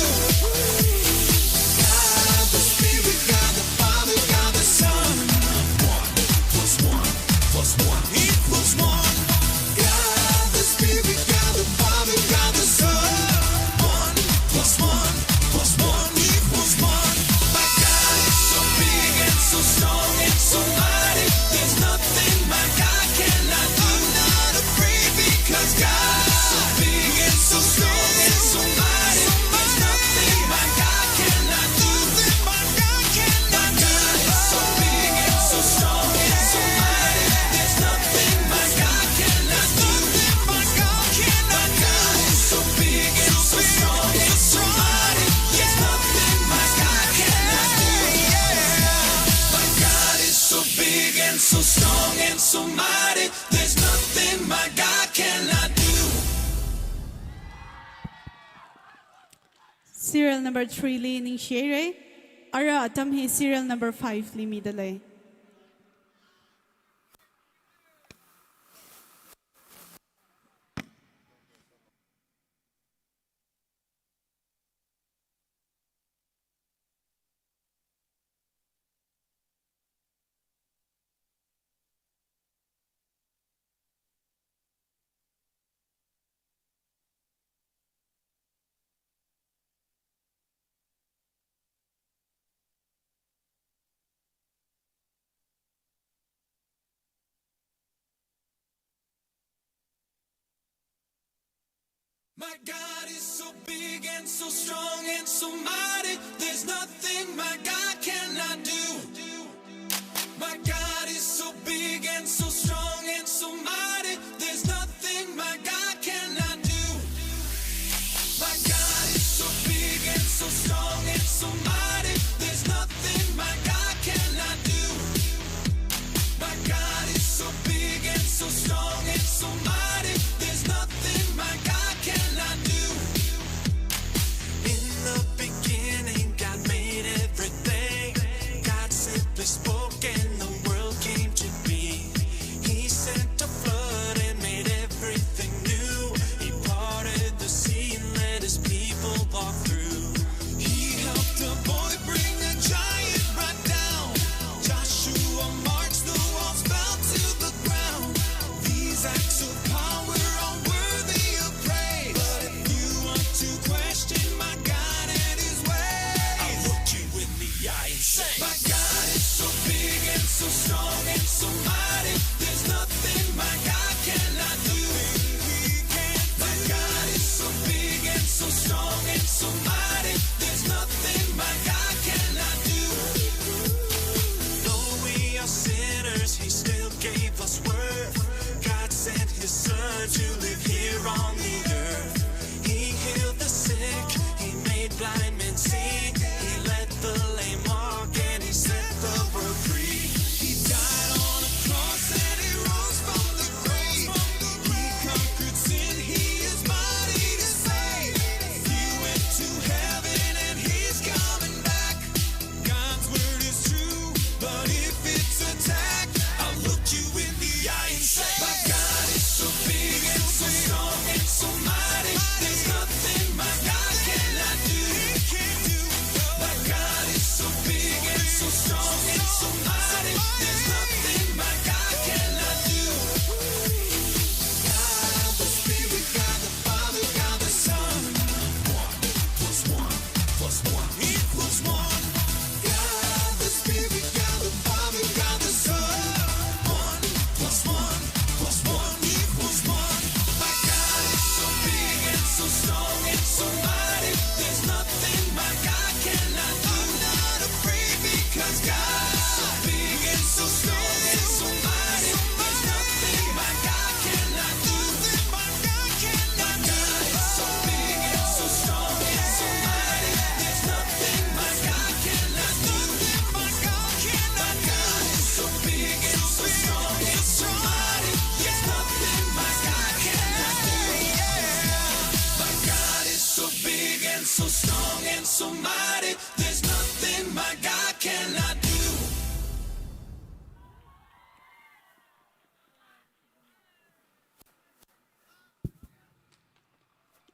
God the Spirit, God the Father, God the Son. 1+1+1=1. God the Spirit, God the Father, God the Son. 1+1+1=1. My God is so big and so strong and so mighty. There's nothing my God cannot do. I'm not afraid because God is so big and so strong and so mighty. There's nothing my God cannot do. My God is so big and so strong and so mighty. There's nothing my God cannot do. My God is so big and so strong and so mighty. There's nothing my God cannot do. My God is so big and so strong and so mighty. There's nothing my God cannot do. Serial number 3 li ningshiya ara atam hi serial number 5 li midle. My God is so big and so strong and so mighty. There's nothing my God cannot do. My God is so big and so strong and so mighty. There's nothing my God cannot do. My God is so big and so strong and so mighty. There's nothing my God cannot do. My God is so big and so strong and so mighty. There's nothing my God cannot do. In the beginning, God made everything. God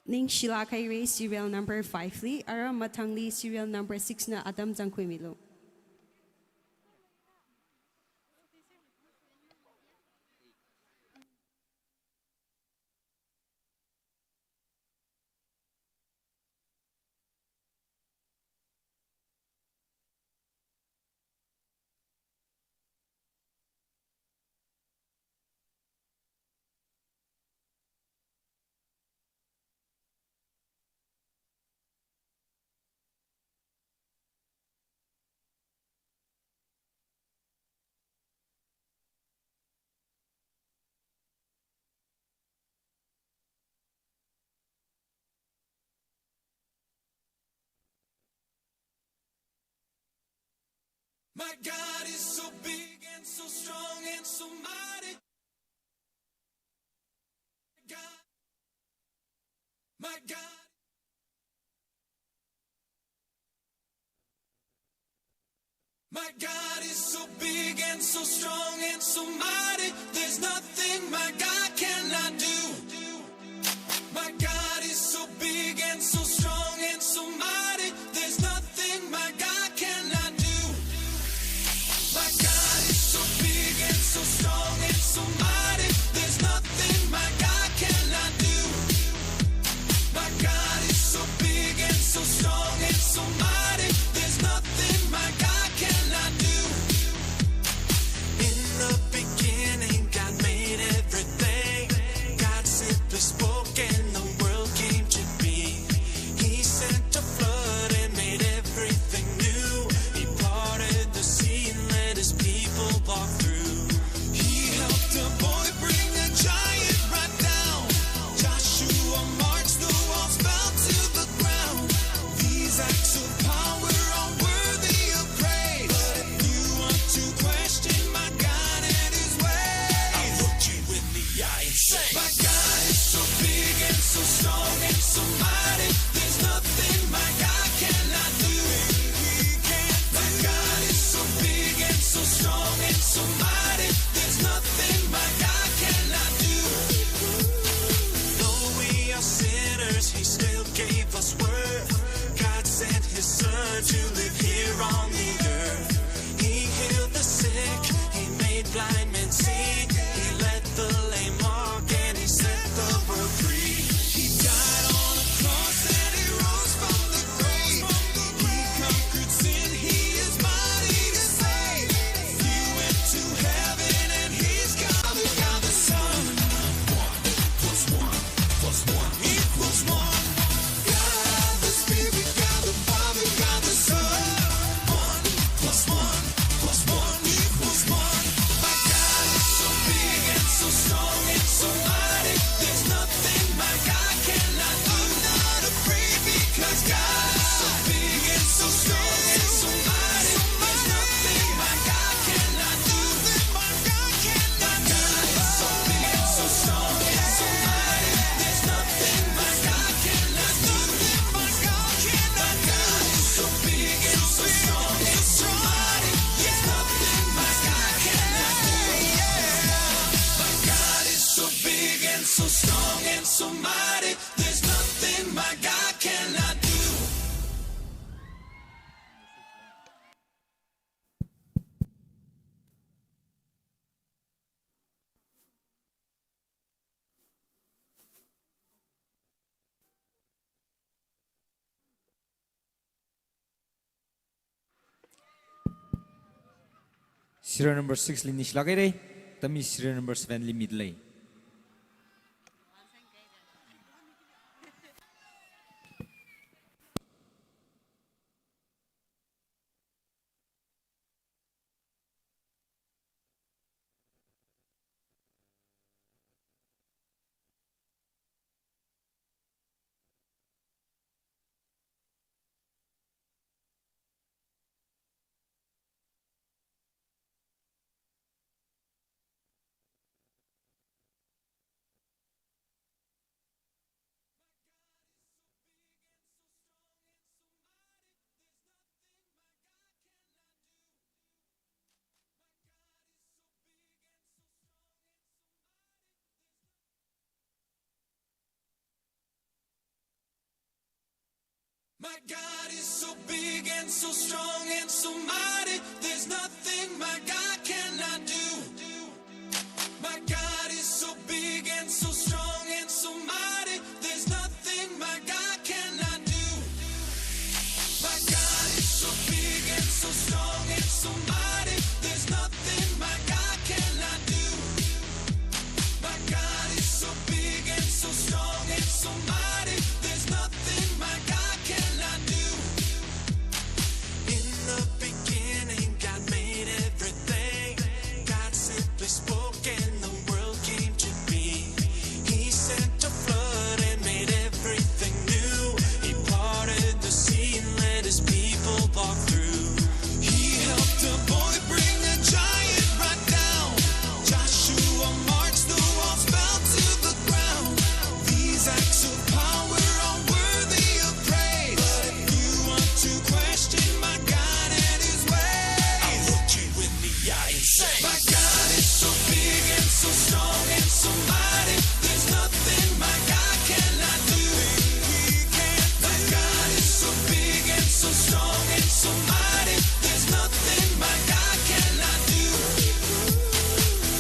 ningshiya khairi serial number 5 li ara mathangli serial number 6 na atam jangkhoi milu. My God is so big and so strong and so mighty. God, my God. My God is so big and so strong and so mighty. There's nothing my God cannot do. My God is so big and so strong and so mighty. There's nothing my God cannot do. My God is so big and so strong and so mighty. There's nothing my God cannot do. My God is so big and so strong and so mighty. There's nothing my God cannot do. In the beginning, God made everything. God simply spoke and the world came to be. He sent a flood and made everything new. He parted the sea and let his people walk through. He helped a boy bring a giant right down. Joshua marched, the walls fell to the ground. These acts of power are worthy of praise. But if you want to question my God and his ways, I'll look you in the eye and say, my God is so big and so strong and so mighty. There's nothing my God cannot do. My God is so big and so strong and so mighty. There's nothing my God cannot do. Though we are sinners, he still gave us worth. God sent his son to live here on the earth. He healed the sick, he made blind men see. He let the lame walk and he set the world free. He died on a cross and he rose from the grave. He conquered sin, he is mighty to save. He went to heaven and he's God the Son. 1 plus 1 equals 1. God the Spirit, God the Father, God the Son. 1 plus 1 equals 1. My God is so big and so strong and so mighty. There's nothing my God cannot do. I'm not afraid because God is so big and so strong and so mighty. There's nothing my God cannot do. My God is so big and so strong and so mighty. There's nothing my God cannot do. My God is so big and so strong and so mighty. There's nothing my God cannot do. My God is so big and so strong and so mighty. There's nothing my God cannot do. Serial number 6 li nishla kayre. Tami serial number 7 li midlay. My God is so big and so strong and so mighty. There's nothing my God cannot do. My God is so big and so strong and so mighty. There's nothing my God cannot do. My God is so big and so strong and so mighty. There's nothing my God cannot do. My God is so big and so strong and so mighty. There's nothing my God cannot do. In the beginning, God made everything. God simply spoke and the world came to be. He sent a flood and made everything new. He parted the sea and let his people walk through. He helped a boy bring a giant right down. Joshua marched, the walls fell to the ground. These acts of power are worthy of praise. But if you want to question my God and his ways, I'll look you in the eye and say, my God is so big and so strong and so mighty. There's nothing my God cannot do. My God is so big and so strong and so mighty. There's nothing my God cannot do.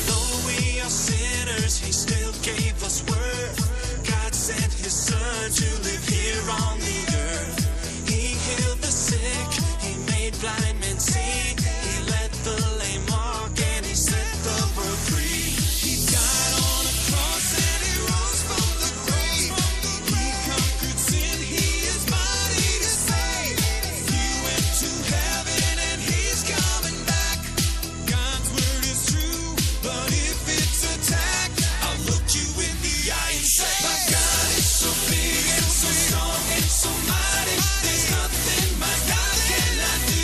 Though we are sinners, he still gave us worth. God sent his son to live here on the earth. He healed the sick, he made blind men see. He let the lame walk and he set the world free. He died on a cross and he rose from the grave. He conquered sin, he is mighty to save. He went to heaven and he's coming back. God's word is true, but if it's attacked, I'll look you in the eye and say, my God is so big and so strong and so mighty. There's nothing my God cannot do.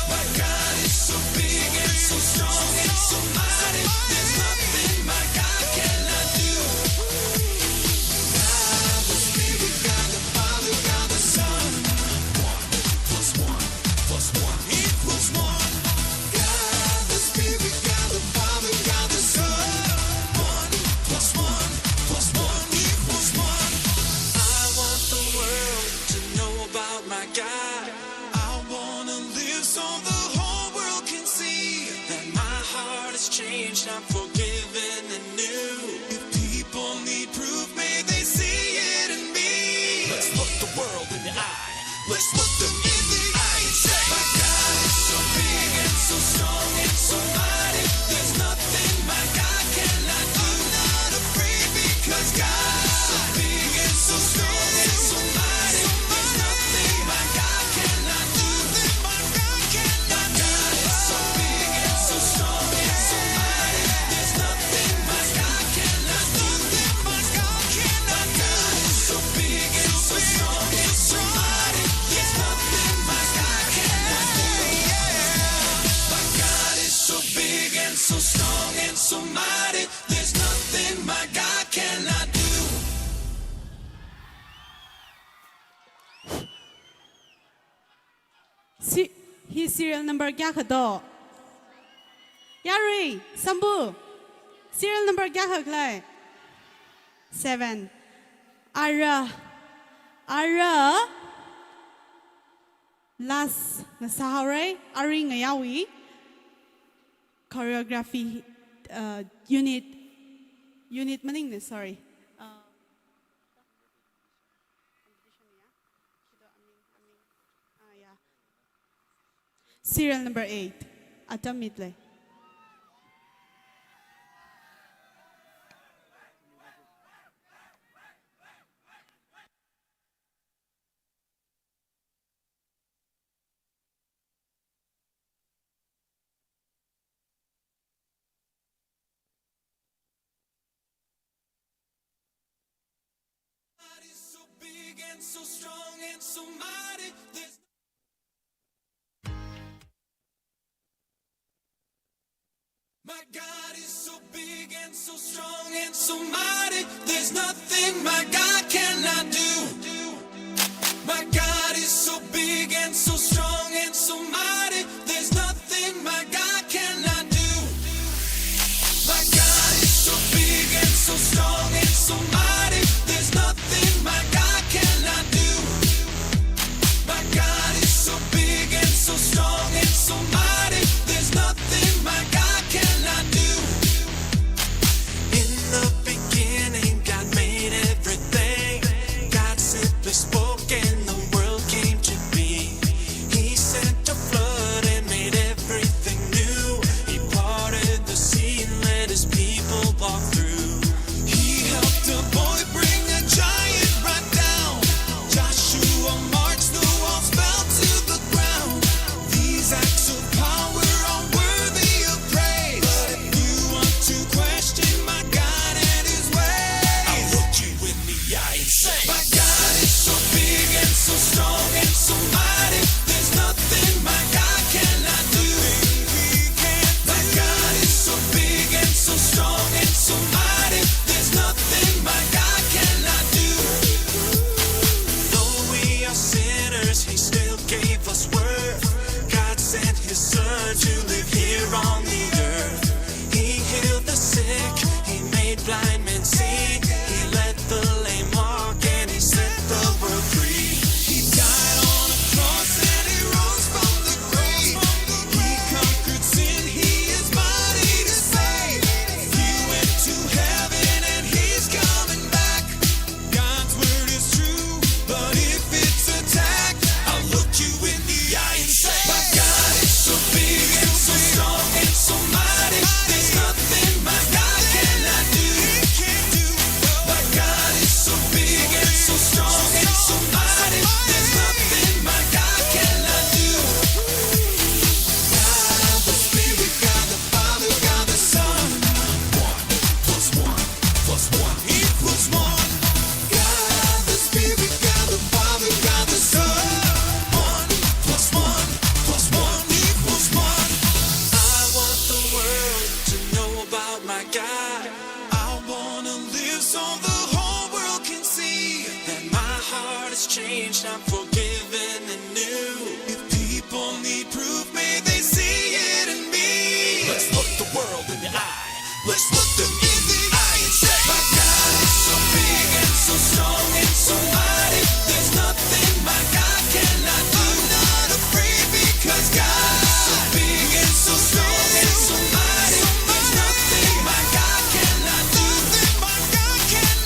My God is so big and so strong and so mighty. There's nothing my God cannot do. God the Spirit, God the Father, God the Son. 1 plus 1 plus 1 equals 1. God the Spirit, God the Father, God the Son. 1 plus 1 plus 1 equals 1. I want the world to know about my God. I want to live so the whole world can see that my heart has changed, I'm forgiven and new. If people need proof, may they see it in me. Let's look the world in the eye. Let's look them in the eye and say, my God is so big and so strong and so mighty. There's nothing my God cannot do. I'm not afraid because God is so big and so strong and so mighty. There's nothing my God cannot do. My God is so big and so strong and so mighty. There's nothing my God cannot do. My God is so big and so strong and so mighty. There's nothing my God cannot do. My God is so big and so strong and so mighty. There's nothing my God cannot do. His serial number kya khato? Yari, Sambu. Serial number kya khaklai? 7. Ara. Last nasahare. Ari ngayawi. Choreography unit maning sorry. Serial number 8. Atam midlay. God is so big and so strong and so mighty. There's my God is so big and so strong and so mighty. There's nothing my God cannot do. My God is so big and so strong and so mighty. There's nothing my God cannot do. My God is so big and so strong and so mighty. There's nothing my God cannot do. learned to live here on the earth. He healed the sick, he made blind men see. He let the lame walk and he set the world free. He died on a cross and he rose from the grave. He conquered sin, he is mighty to save. He went to heaven and he's coming back. God's word is true, but if it's attacked, I'll look you in the eye and say, my God is so big and so strong and so mighty. There's nothing my God cannot do. My God is so big and so strong and so mighty. There's nothing my God cannot do. God the Spirit, God the Father, God the Son. 1 plus 1 plus 1 equals 1. God the Spirit, God the Father, God the Son. 1 plus 1 plus 1 equals 1. I want the world to know about my God. I wanna live so the whole world can see that my heart has changed. I'm forgiven and new. If people need proof, may they see it in me. Let's look the world in the eye. Let's look them in the eye and say, my God is so big and so strong and so mighty. There's nothing my God cannot do. I'm not afraid because God is so big and so strong and so mighty. There's nothing my God cannot do.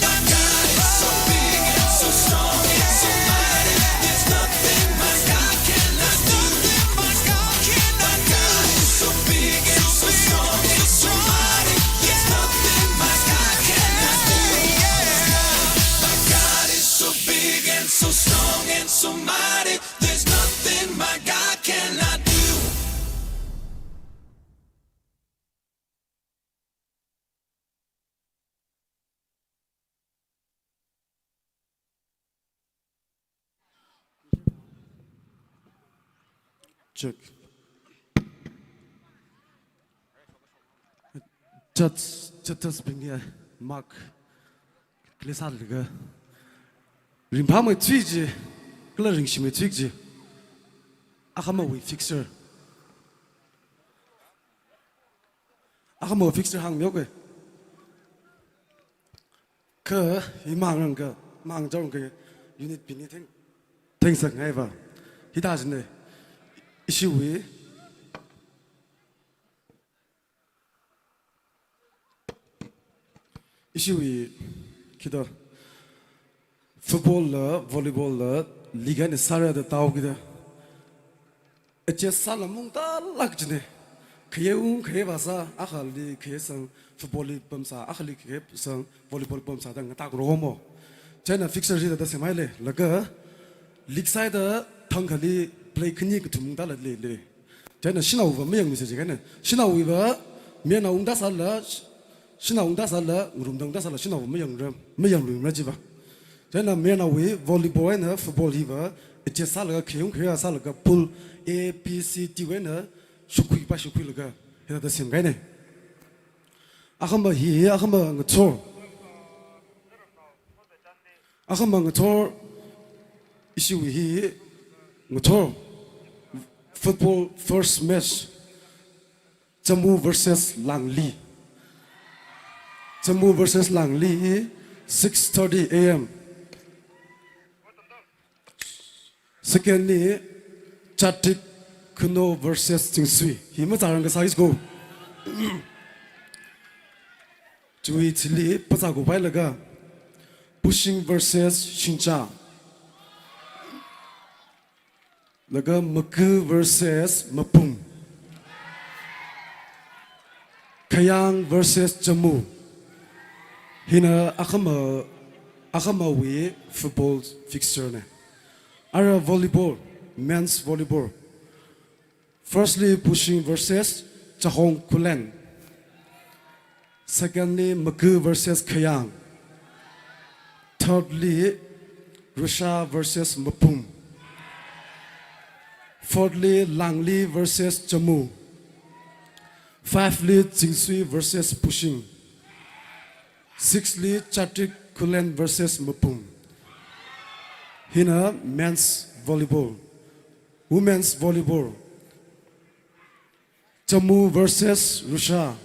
My God is so big and so strong and so mighty. There's nothing my God cannot do. My God is so big and so strong and so mighty. There's nothing my God cannot do. My God is so big and so strong and so mighty. There's nothing my God cannot do. Check. Just bring here, Mark. Leisalala. Rimpa mai twiji, kala ringshi mai twiji. Akama we fixer. Akama fixer hang myoke. Ka imang rangka, mang jong ka unit bini thing. Things like never. He doesn't. Ishiwui. Ishiwui kita football la, volleyball la, liga ni sara da tau kita. Aja salam mung ta lak jene. Kaya bahasa akhali kaya sang football pemsa, akhali kaya sang volleyball pemsa da ngata gromo. China fixer jida da semaile laga league side da Tangkhul play kini ketumda la le. China sinau ba meyang misi jene. Sinau ba mena ungda sala sinau ungda sala ngurumdang da sala sinau meyang rum jiba. China mena we volleyball na football hiba aja sala kaya sala ka pool A B C D na shukui laga. Heda da sem gaine. Akhamba hi akhamba ngator. Akhamba ngator ishiwui hi ngator. Football first match. Jammu versus Langley. Jammu versus Langley 6:30 a.m. Secondly, Chatik Kuno versus Jingsui. Hima zarang ka size go. Chui chili paza go bai laga. Pushing versus Shincha. Laga Maku versus Mapung. Kayang versus Jammu. Hina akama we football fixture ne. Ara volleyball, men's volleyball. Firstly, pushing versus Chahong Kulen. Secondly, Maku versus Kayang. Thirdly, Rusha versus Mapung. Fourthly, Langley versus Jammu. Fifthly, Jingsui versus Pushing. Sixthly, Chatik Kulen versus Mapung. Hina, men's volleyball. Women's volleyball. Jammu versus Russia.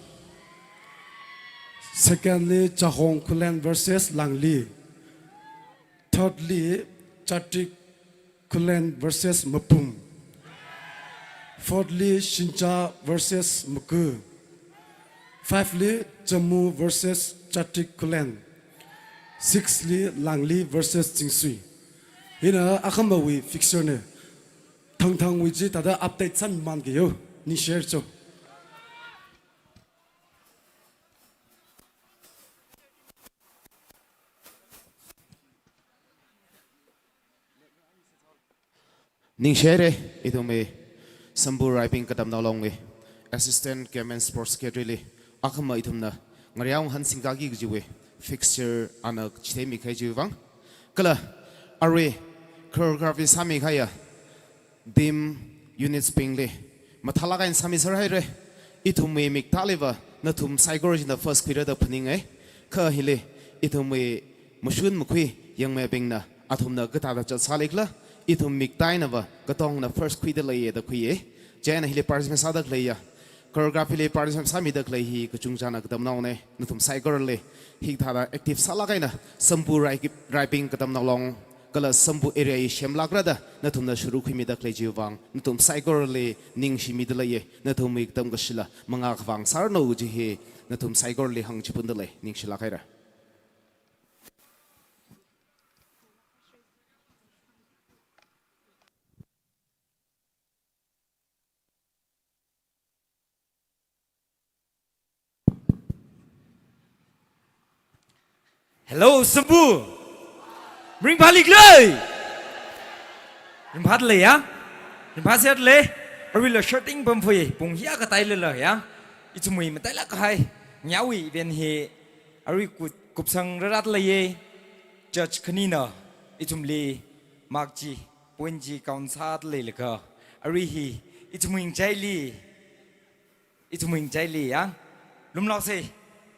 Secondly, Chahong Kulen versus Langli. Thirdly, Chatik Kulen versus Mapum. Fourthly, Shincha versus Muku. Fifthly, Jammu versus Chatik Kulen. Sixthly, Langli versus Jingsui. Hina akamawi fixture ne. Thang wiji tada update san man ge yo. Ni share cho. ningshiya itome sambu writing katam nalong assistant game and sports secretary akama itumna ngariang han singagi gjiwe fixture anak chitemi khai jiwang kala array choreography sami khaya dim units pingle mathalaga in sami sarai re itume miktaleva nathum saikorali in the first period of pning kha hile itume mushun mukhui yangme bingna athumna gata cha salikla itum miktainava katong na first kuidalai da kuye jana hile participant sadak leya choreography le participant sami dak lei hi kuchungchana katam naune nathum saikorali hitharan active salakaina sampu writing katam nalong kala sampu area yi shemlakrada nathum na shuru khimi dak lei jiwang nathum saikorali ningshi midlaye nathum miktam gashila manga khwang sarno ji he nathum saikorali hang chipundale ningshila khaira Hello, Sambu. Bring balik lei. Bring balik lei ya. Bring balik lei. Arwila shirting pamfui. Pung hiya katai lele ya. Itu mui matailak kahai. Nyawi ben he. Arwi kupsang rarat lei. Judge kanina. Itu mli makji. Punji kaunsat lei leka. Arwi hi. Itu mui jaili. Itu mui jaili ya. Lumlok se.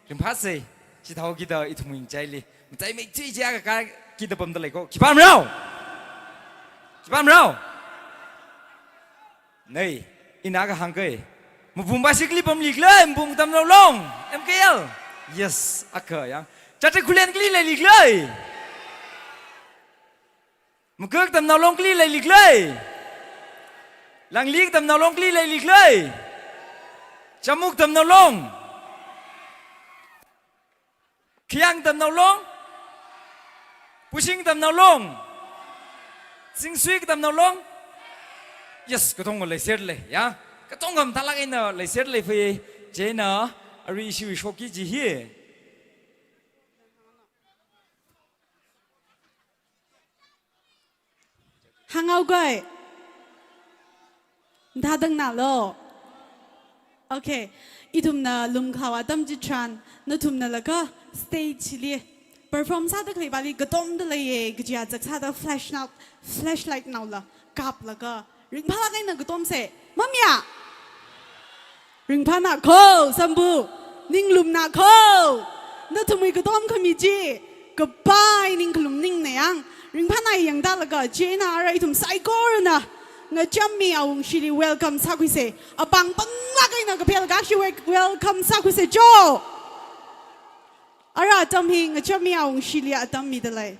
Bring balik se. Chỉ thâu kita itu mình chạy li, mình chạy mấy chi cha cái kita bấm dalei ko, kipam rau, này, ina cái hàng cái, một vùng basically bấm lịch lên, vùng tam lâu long, SRKL, yes, akha ya, chắc chắn khulen kli lại lịch lên, một cước tam lâu long kli lại lịch lên, lang lịch tam lâu long kli lại lịch lên, chamuk tam lâu long. Kiang tam nào long, pushing tam nào long, sing suy tam nào long, yes, cái thong cái lấy xét lấy, ya, cái thong cầm thằng cái nào lấy xét lấy phải, chế nào, ari ishiwui shoki gì hi, Hangau gai, dah deng na lo, okay, itum na lum khawa tam jitran, nathum na laka. Stage li perform sa dak bali gatom de le gja jak sa da flashlight now la kap la ka ring phala kai na gatom se mamya ring phana kho sambu ninglum na kho na thumui gatom khami ji goodbye ninglum ning na yang ring phana yang da la ka jena ara itum saikorana nga chammi awung shili welcome sa ku se apang pang la kai na ka phel ga shi welcome sa ku se jo Ara atam hi ngachami awung shilia atam mi dalei.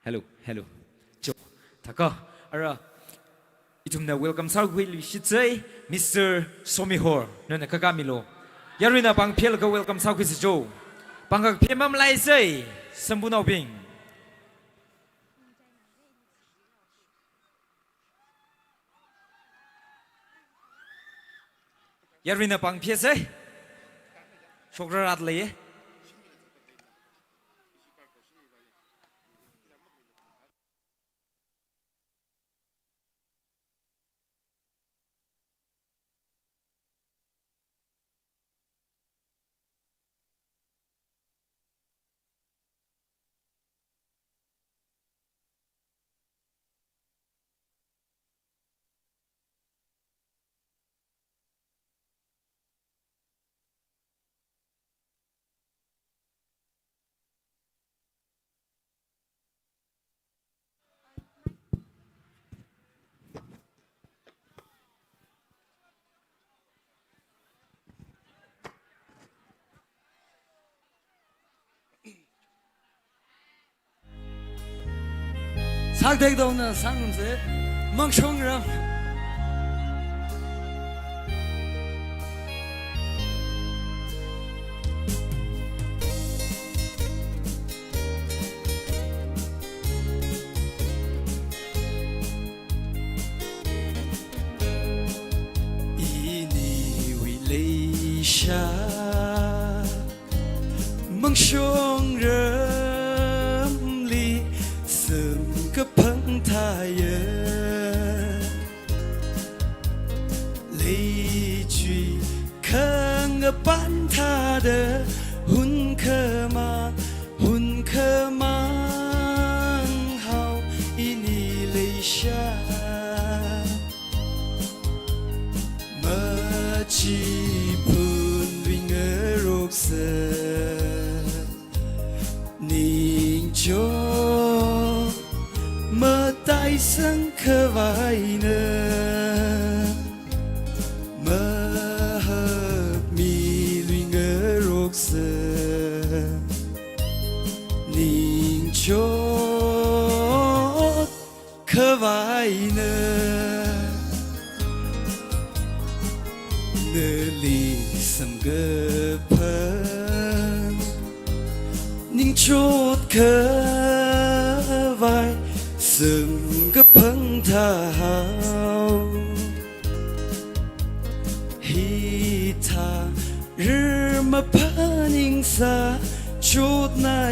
Hello, hello. Chúc thà cơ. Ara, itumna welcome sao quý vị sĩ chơi Mr. Somihor nên là các milo. Yarina bang phiền cái welcome sao quý sĩ Joe. Bang các phiền mam lại chơi sâm bún bing. Yarina bang phiền chơi. Chokra rat lấy. sak dek dong na sang nun se mang chong ram ini wi lei sha mang chong ram li sum cái phăng thai lấy truy khang ở bán tha đờ hun khơ mang hao ini lấy xa mà chỉ phun vì ngỡ rốt sờ ninh cho mơ tay sân khơ vai nơ mơ hợp mi lùi ngỡ rốt sơ ninh chốt khơ vai nơ nơ lì sầm gơ phơ ninh chốt khơ vai sừng cái phăng thao hitharan mà paning sa chốt na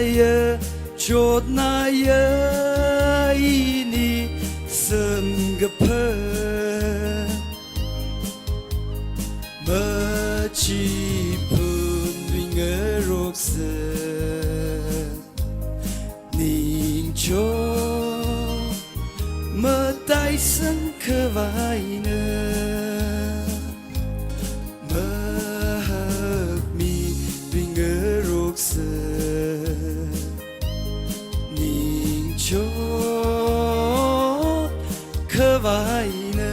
ini sừng cái phăng mà chỉ phun vì ngỡ rốt sơ ninh cho mơ tay sân khơ vai nơ mơ hợp mi vì ngỡ rốt sơ nhìn chốt khơ vai nơ.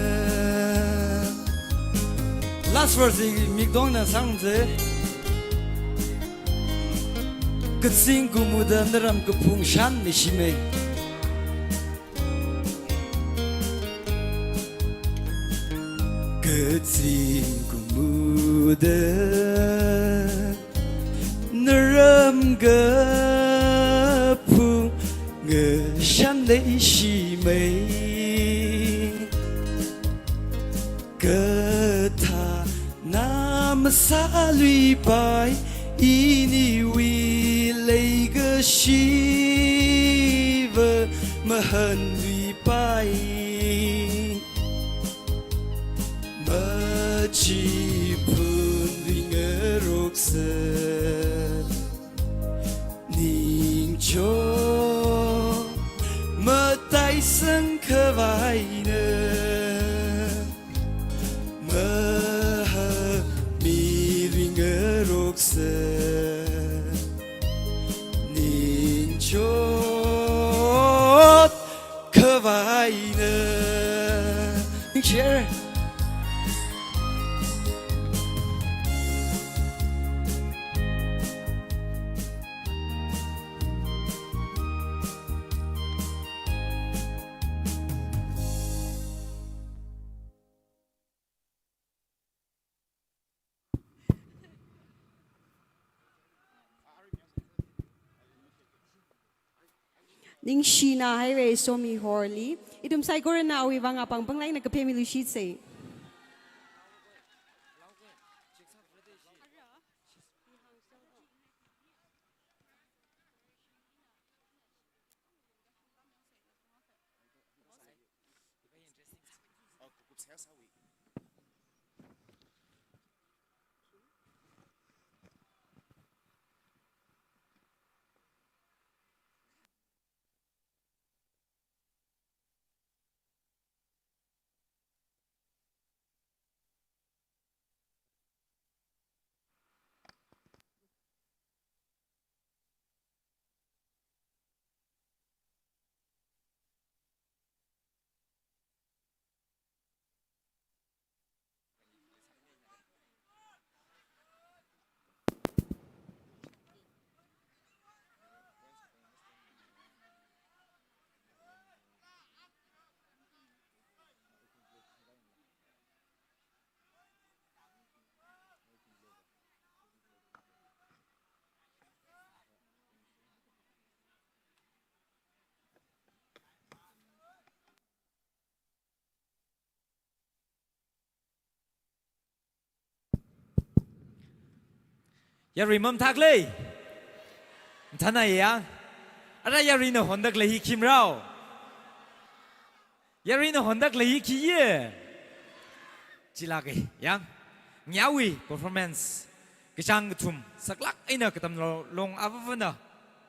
Last verse mình đón là sang thế cái sinh của mùa đông nó làm cái phung shan này xí mê cái sinh của mùa đông nó làm cái phung ngờ shan này xí mê cái tha nam sa lụy bài ini wi lấy cái shiver mà hận lụy bài mà chỉ phun lụy ngỡ rốt sơ ninh cho mà tay sân khơ vai nơ mà hơ mi lụy ngỡ rốt sơ ninh chốt khơ vai nơ ningshiya ningshiya hai re somi horli itum saikorana wuivang apang panglai na kapemi lushit say Yari mum thak lei. Thana yang. Ara yari no hondak lei kim rao. Yari no hondak lei ki ye. Chilage yang. Nyawi performance. Kechang tum saklak eina katam long avavana.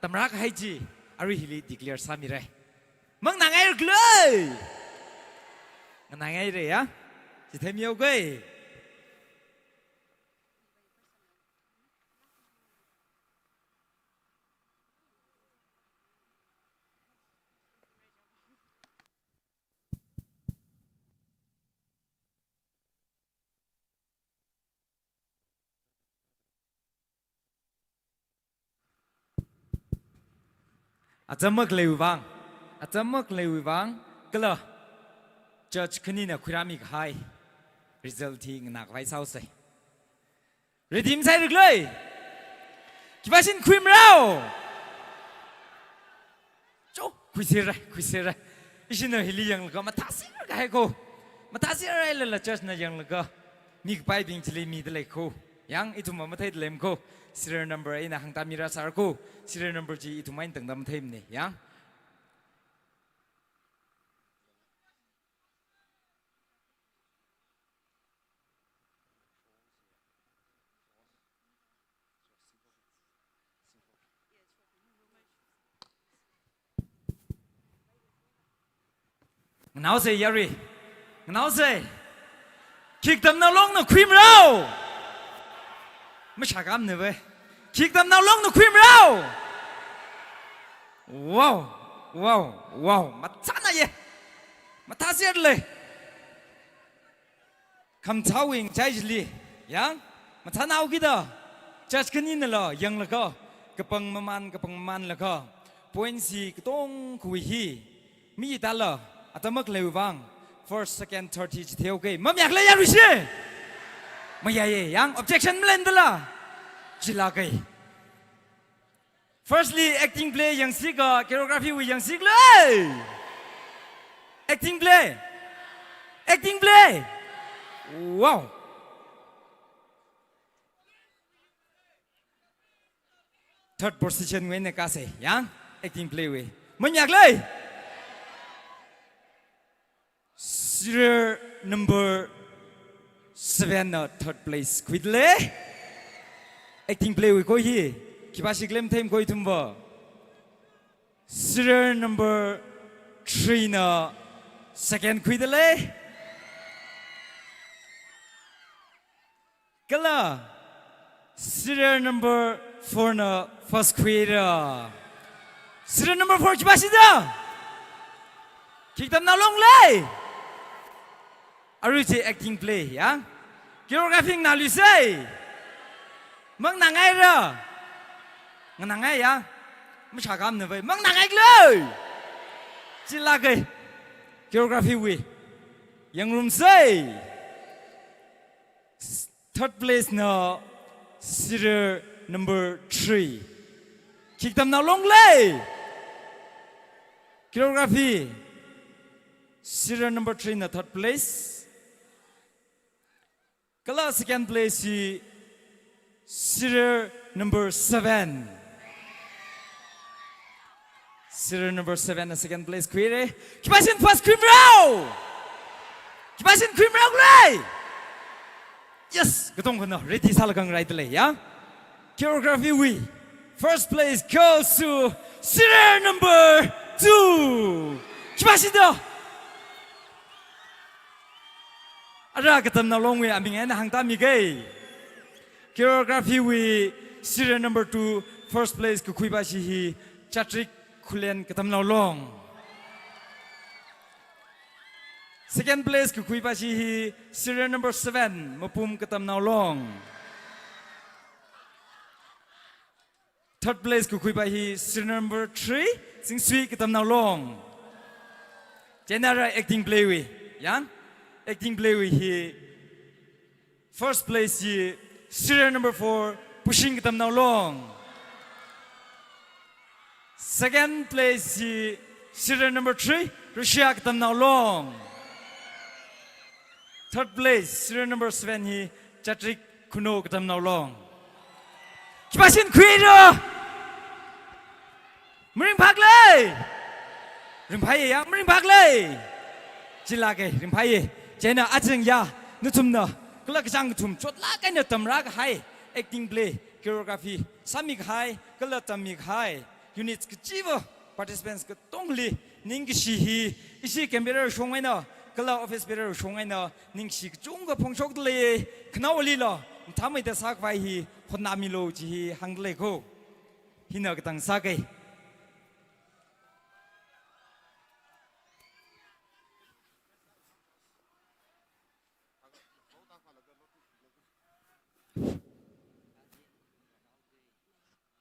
Tamrak haiji. Ari hili declare sami re. Mang nangai glei. Nangai re ya. Chithem yo gei. Atamak lewang, atamak lewang, kalau judge kenina kurami khai, resulting nak vai sau say. Redeem saya reglay, kibasin kuim rao. Jo, kuisira, isina hili yang lega matasir kahai ko, matasir ay lala judge na yang lega, mikhavai bing cili mi dalei ko, yang itu mamatai dalem ko. Serial number eina hang tamira sarko, serial number ji itu main tengdam them ni, yang. Ngau say yari, ngau say, kick them na long na cream rao. Mashagam never. Kick them now long the cream row. Wow. Matana ye. Matasirle. Come towing, Jajli. Yang? Matana Ogida. Just Kaninala, young laka. Kapang maman laka. Poinsi, Katong Kuihi. Me Dala. Atamak Wuivang. First, second, third, teach the okay. Mamma Rishi. Mayaye, yang objection blendala. Chilagay. Firstly, acting play yang siga, choreography with yang sigla. Acting play. Wow. Third position when kase, yang acting play we. Manyaglay. Serial number 7 third place quidle. Acting play we go here. Kibashi claim time go itumba. Serial number 3 na second quidle. Kala. Serial number 4 na first quidle. Serial number 4 kibashi da. Kick them now long lay. Aruji acting play, ya? Choreography na lusay. Mang nangai ra. Nangai ya. Mashagam na bay. Mang nangai gloy. Chilagay. Choreography we. Yang room say. Third place na serial number 3. Kick them now long lay. Choreography, serial number 3 in the third place. Kala second place, serial number 7. Serial number 7 in second place. Query. Kibasin first cream row. Kibasin cream row. Yes, Katong Kono, ready Salakang right lay, yeah? Choreography we. First place goes to serial number 2. Kibasin do. Ara katam na long way aming en hang ta mi gay. Choreography we serial number 2. First place ku kui ba shi hi Chatrik Kulen katam na long. Second place ku kui ba shi hi serial number 7 mapum katam na long. Third place ku kui ba hi serial number 3 sing sui katam na long. General acting play we, yeah? Acting play we he. First place he serial number 4 pushing katam na long. Second place he serial number 3 Russia katam na long. Third place serial number 7 he Chatrik Kuno katam na long. Kibasin Queero Mring Pagley Rimpai yang Mring Pagley Jilake Rimpai Jena Ajeng ya Nathum na Kulak Jang Tum Chot Lakai na Tamrak High Acting play Choreography Samik High Kalatamik High Units Kichivo Participants Katongli Ningshiya Ishi Camera Shongena Kala Office Bearer Shongena Ningshi Junga Pongshok Lay Knawlila Tamai the Sakvai hotnamilo Ji Hangleko Hinakatang Sake.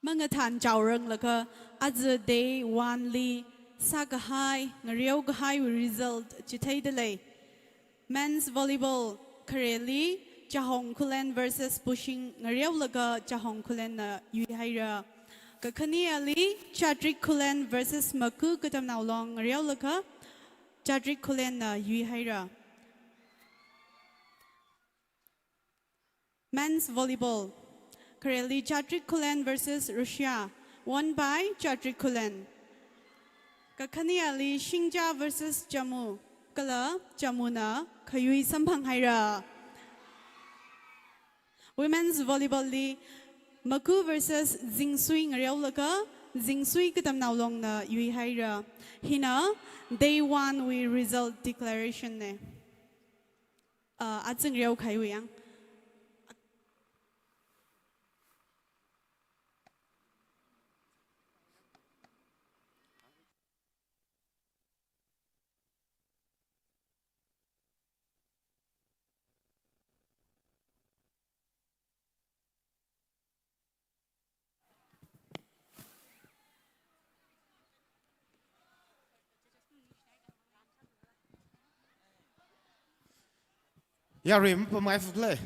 Mga than chào rừng là cơ, आज day one li, saga high, ngariao high result chỉ thấy dalei. Men's volleyball, Kareli, Chahong Kulen versus pushing ngariao là cơ Chahong Kulen na yui hay ra. Kakani ali, Chatrik Kulen versus Maku katam nào long ngariao là cơ Chatrik Kulen na yui hay ra. Men's volleyball. Kareli Chatrik Kulen versus Russia, won by Chatrik Kulen. Kakani Ali Shingja versus Jammu, Kala Jamuna Kayui Sampang Haira. Women's volleyball li Maku versus Zingsui Ngariaulaka, Zingsui Katam now long na Yui Haira. Hina, day one we result declaration ne. Atsing Riao Kayuyang. Ya rim pa mai fugle.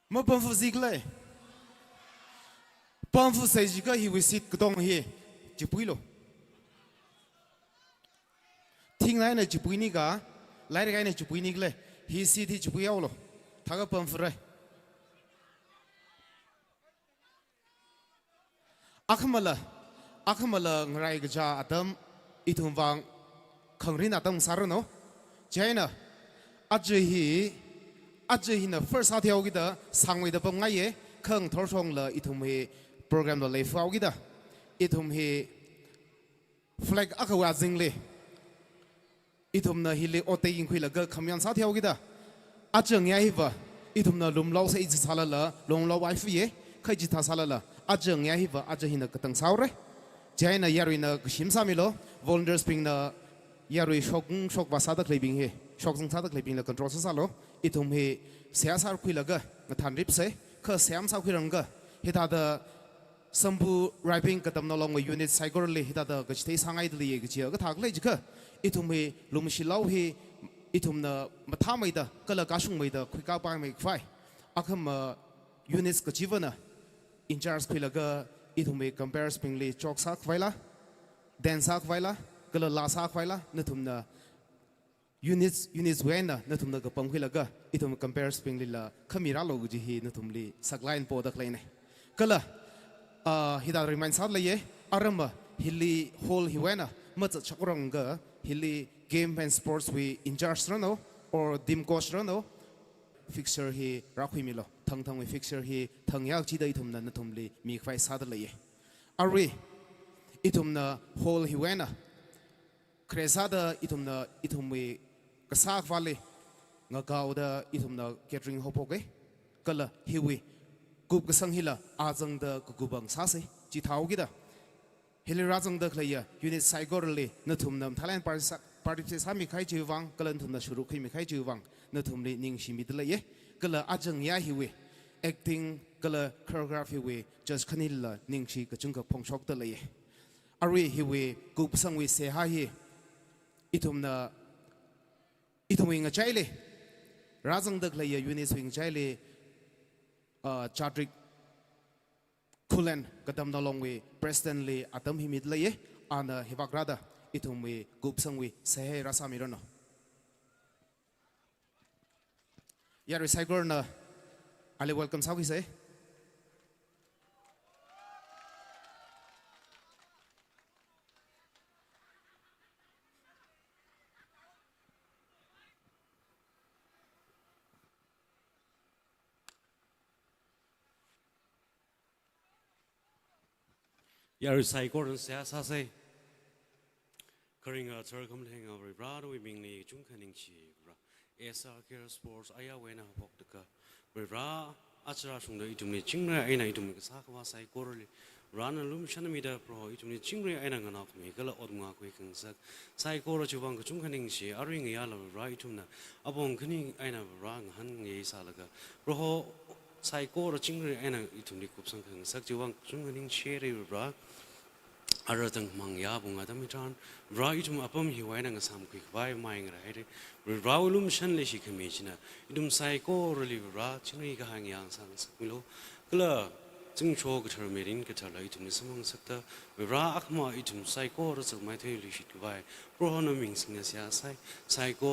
Mo pom fu zigle. Pom fu sai ji ka hi visit kutong hi. Ji pui lo. Thing lai na ji pui ni ga. Lai ga na ji pui ni gle. Hi si thi ji pui yaw lo. Tha ga pom fu re. Akhamala ngrai ga ja atam itum wang khangrin atam sar no. China Aji na first hati au kita sangway da pom ngai khang thor song la itum he program lo le fau kita itum he flag akawa jingle itum na hile ote ing khui la ga khamyan sa thiau kita ajeng ya hiwa itum na lum law se i sala la long law wifi ye khai ji tha sala la ajeng ya hiwa ajahina katang saure jaina yarina shimsa milo volunteers ping na yarui shok basada klebing he shok sung sada klebing la control sa salo itum he sia sar khui laga than rip se kha siam sa khui ranga hita da sambu writing katam no long unit saikorali hita da gachte sangai dli ge chia ga thak le jika itum he lumshi law he itum na matha mai da kala ka sung mai da khui ka pa mai phai akham units ka jivana in charge khui laga itum he compares pingli chok sa khwaila dance akwaila kala lasa akwaila nathumna units wena nathumna ka pamkhilaga itum compare spingli la khamira loguji hi nathumli sakline podak laine kala hida remind sad laye aramba hilli hole hiwena mat chakuranga hilli game and sports we in charge rano or dim coach rano fixture hi rakhimilo thang we fixture hi thangyak chi da itumna nathumli mikhavai sad laye arwi itumna hole hiwena kresada itumna itumwe kasak vale ngakauda itumna catering hopoke kala hiwi gup kasang hila ajang da gubang sase chi thaugida hili rajang da khlaya unit saikorali nathumnam thailand party sami khai wuivang kalan thumna shuru khai mi khai wuivang nathumli ningshiya midlaye kala ajang ya hiwi acting kala choreography we just khanilla ningshi ka chungka phongshok da laye arwi hiwi gup sang we se ha hi itumna ituming chaile rajang da khlaya unit swing chaile Chadrik Kulen katomtheilak President le atam himit laye ana hibakrada itumwe gupsangwe sehe rasamirono yari saikorana ali welcome sauki say Yari saikorana sa say Karing a circum hang over brad we being the Junkaningshi SRKL sports aya wena hopka Bra rashungda itumni chingre eina itumni sakwa saikorali rana lum shanamida pro itumni chingre eina ngana me kala odma kwe kangsak saikora chubang Junkaningshi aring yala ra itumna abong kani eina rang han nge salaga pro saikora chingre eina itumni kupsang kangsak chubang Junkaningshi re bra aratang mangya bunga damitan ra itum apam hiwaina ngasam quick vai maing right raulum shan le shikamechina idum saiko really ra chini ka hangyang sang sakmilo kla chingcho ka thermerin ka thala itum samang sakta ra akma itum saiko ra sakmai thei li shit vai pro no ming singya sai saiko